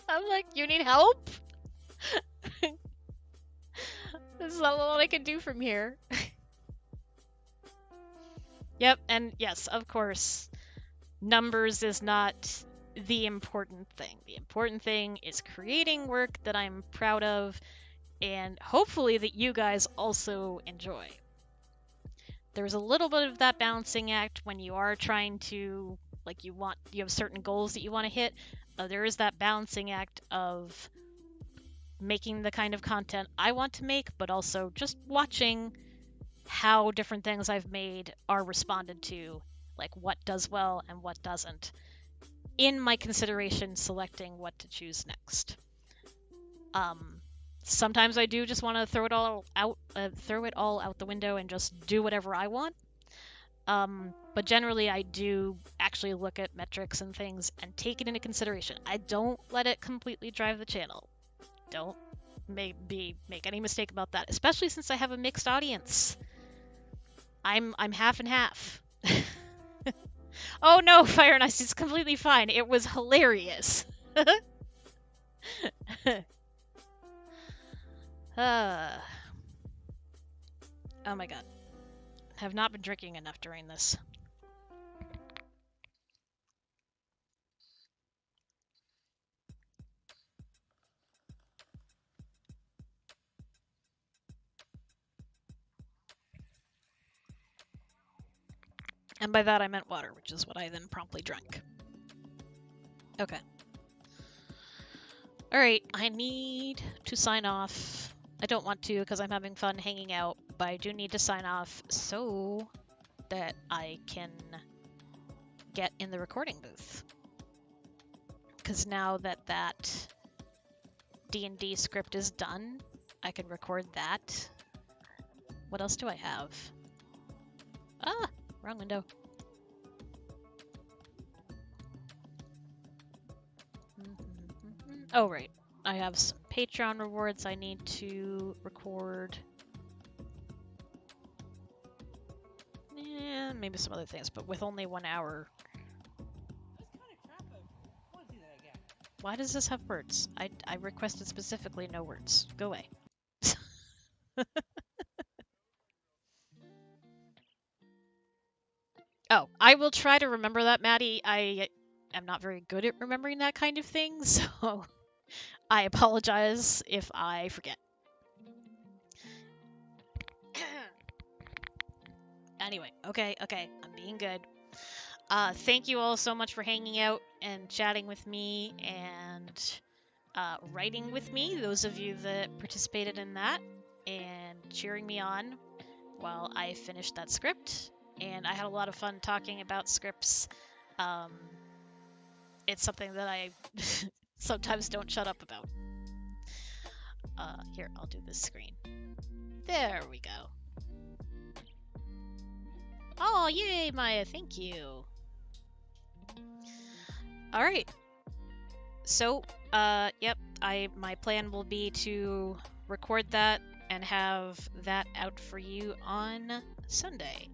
I'm like, you need help? This is all I can do from here. Yep, and yes, of course, numbers is not the important thing. The important thing is creating work that I'm proud of, and hopefully that you guys also enjoy. There's a little bit of that balancing act when you are trying to, like, you have certain goals that you want to hit. There is that balancing act of making the kind of content I want to make, but also just watching how different things I've made are responded to, like what does well and what doesn't, in my consideration selecting what to choose next. Sometimes I do just want to throw it all out the window and just do whatever I want. But generally I do actually look at metrics and things and take it into consideration. I don't let it completely drive the channel. Don't make any mistake about that, especially since I have a mixed audience. I'm half and half. Oh no, Fire and Ice, it's completely fine. It was hilarious. Oh my god. Have not been drinking enough during this. And by that I meant water, which is what I then promptly drank. Okay. Alright, I need to sign off. I don't want to because I'm having fun hanging out, but I do need to sign off so that I can get in the recording booth. Because now that that D&D script is done, I can record that. What else do I have? Ah, wrong window. Oh, right. I have some Patreon rewards I need to record. Yeah, maybe some other things, but with only 1 hour. Why does this have words? I requested specifically no words. Go away. Oh, I will try to remember that, Maddie. I am not very good at remembering that kind of thing, so I apologize if I forget. Anyway, okay, I'm being good. Thank you all so much for hanging out and chatting with me and writing with me, those of you that participated in that, and cheering me on while I finished that script. And I had a lot of fun talking about scripts. It's something that I sometimes don't shut up about. Here, I'll do this screen. There we go. Oh, yay, Maya, thank you. All right. So, yep, my plan will be to record that and have that out for you on Sunday.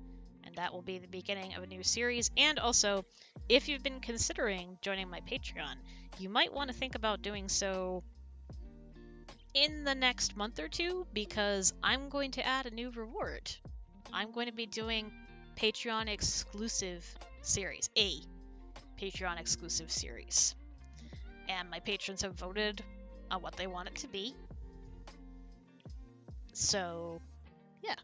And that will be the beginning of a new series. And also, if you've been considering joining my Patreon, you might want to think about doing so in the next month or two, because I'm going to add a new reward. I'm going to be doing Patreon exclusive series, a Patreon exclusive series. And my patrons have voted on what they want it to be. So, yeah.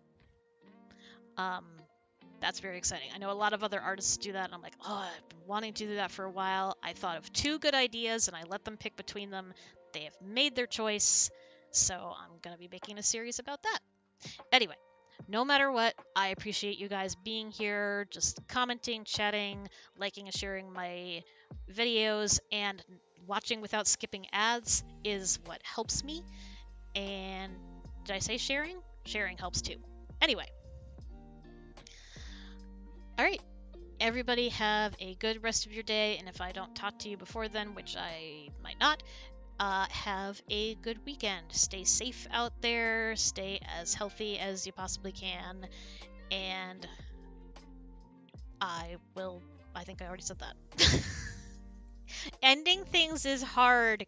That's very exciting. I know a lot of other artists do that, and I'm like, oh, I've been wanting to do that for a while. I thought of 2 good ideas, and I let them pick between them. They have made their choice, so I'm going to be making a series about that. Anyway, no matter what, I appreciate you guys being here, just commenting, chatting, liking and sharing my videos, and watching without skipping ads is what helps me. And did I say sharing? Sharing helps too. Anyway. Alright. Everybody have a good rest of your day, and if I don't talk to you before then, which I might not, have a good weekend. Stay safe out there, stay as healthy as you possibly can, and I think I already said that. Ending things is hard,